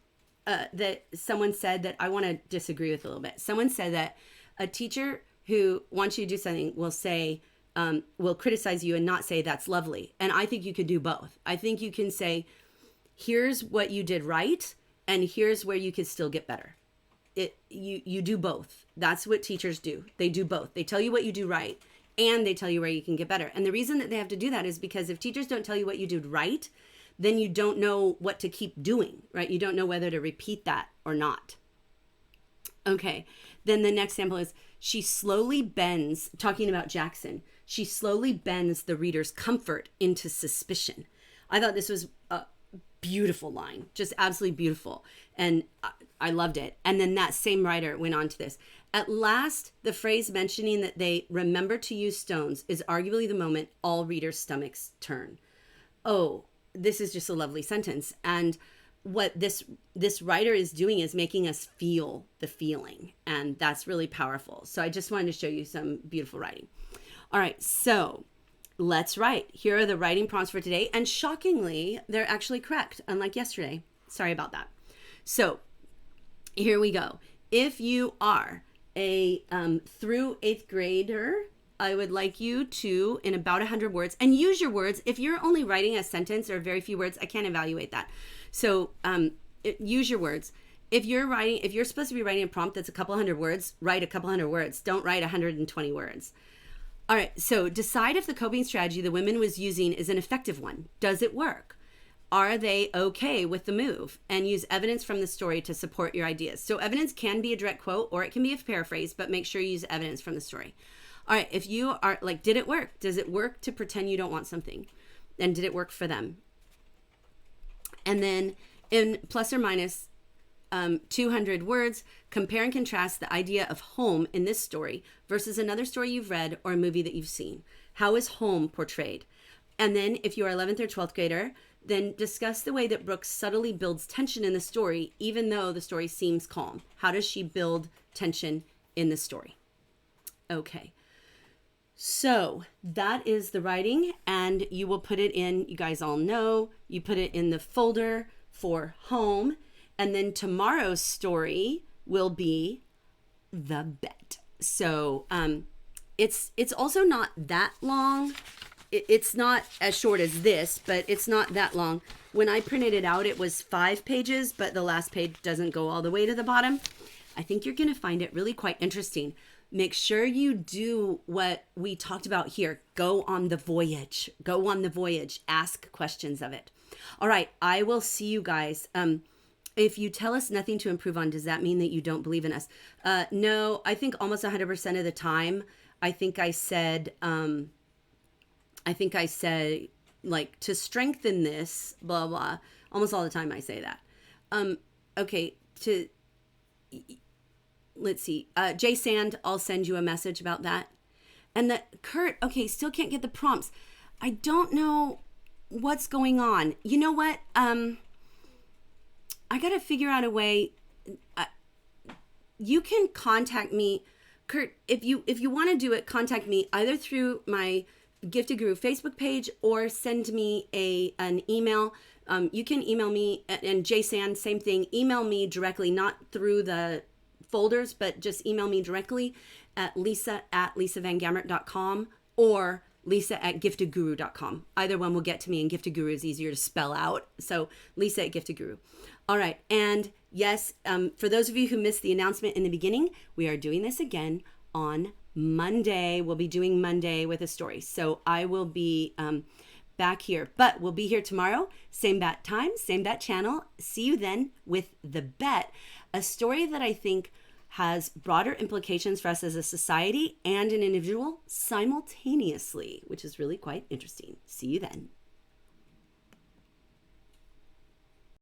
that someone said that I want to disagree with a little bit. Someone said that a teacher who wants you to do something will say, will criticize you and not say that's lovely. And I think you could do both. I think you can say, here's what you did right, and here's where you could still get better. You do both. That's what teachers do. They do both. They tell you what you do right, and they tell you where you can get better. And the reason that they have to do that is because if teachers don't tell you what you did right, then you don't know what to keep doing, right? You don't know whether to repeat that or not. Okay, then the next sample is, she slowly bends, talking about Jackson, she slowly bends the reader's comfort into suspicion. I thought this was a beautiful line, just absolutely beautiful. And I loved it. And then that same writer went on to this. At last, the phrase mentioning that they remember to use stones is arguably the moment all readers' stomachs turn. Oh, this is just a lovely sentence. And what this writer is doing is making us feel the feeling. And that's really powerful. So I just wanted to show you some beautiful writing. All right, so let's write. Here are the writing prompts for today. And shockingly, they're actually correct, unlike yesterday. Sorry about that. So here we go. If you are a through 8th grader, I would like you to, in about 100 words, and use your words. If you're only writing a sentence or very few words, I can't evaluate that. So use your words. If you're supposed to be writing a prompt that's a couple hundred words, write a couple hundred words. Don't write 120 words. All right, so decide if the coping strategy the women was using is an effective one. Does it work? Are they okay with the move? And use evidence from the story to support your ideas. So evidence can be a direct quote or it can be a paraphrase, but make sure you use evidence from the story. All right, if you are like, did it work? Does it work to pretend you don't want something? And did it work for them? And then in plus or minus 200 words, compare and contrast the idea of home in this story versus another story you've read or a movie that you've seen. How is home portrayed? And then if you are 11th or 12th grader, then discuss the way that Brooks subtly builds tension in the story, even though the story seems calm. How does she build tension in the story? Okay. So that is the writing, and you will put it in, you guys all know, you put it in the folder for home. And then tomorrow's story will be the bet. So it's also not that long. It's not as short as this, but it's not that long. When I printed it out, it was 5 pages, but the last page doesn't go all the way to the bottom. I think you're going to find it really quite interesting. Make sure you do what we talked about here. Go on the voyage. Go on the voyage. Ask questions of it. All right, I will see you guys. If you tell us nothing to improve on, does that mean that you don't believe in us? No, I think almost 100% of the time, I think I said, like, to strengthen this, blah, blah. Almost all the time I say that. Okay, let's see. Jay Sand, I'll send you a message about that. And that Kurt, okay, still can't get the prompts. I don't know what's going on. You know what? I got to figure out a way. You can contact me, Kurt. If you want to do it, contact me either through my Gifted Guru Facebook page or send me an email. You can email me, and JSand, same thing. Email me directly, not through the folders, but just email me directly, at lisa@lisavangamert.com or lisa@giftedguru.com. Either one will get to me, and Gifted Guru is easier to spell out. So lisa@giftedguru. All right. And yes, for those of you who missed the announcement in the beginning, we are doing this again on Monday. We'll be doing Monday with a story. So I will be back here, but we'll be here tomorrow. Same bat time, same bat channel. See you then with The Bet, a story that I think has broader implications for us as a society and an individual simultaneously, which is really quite interesting. See you then.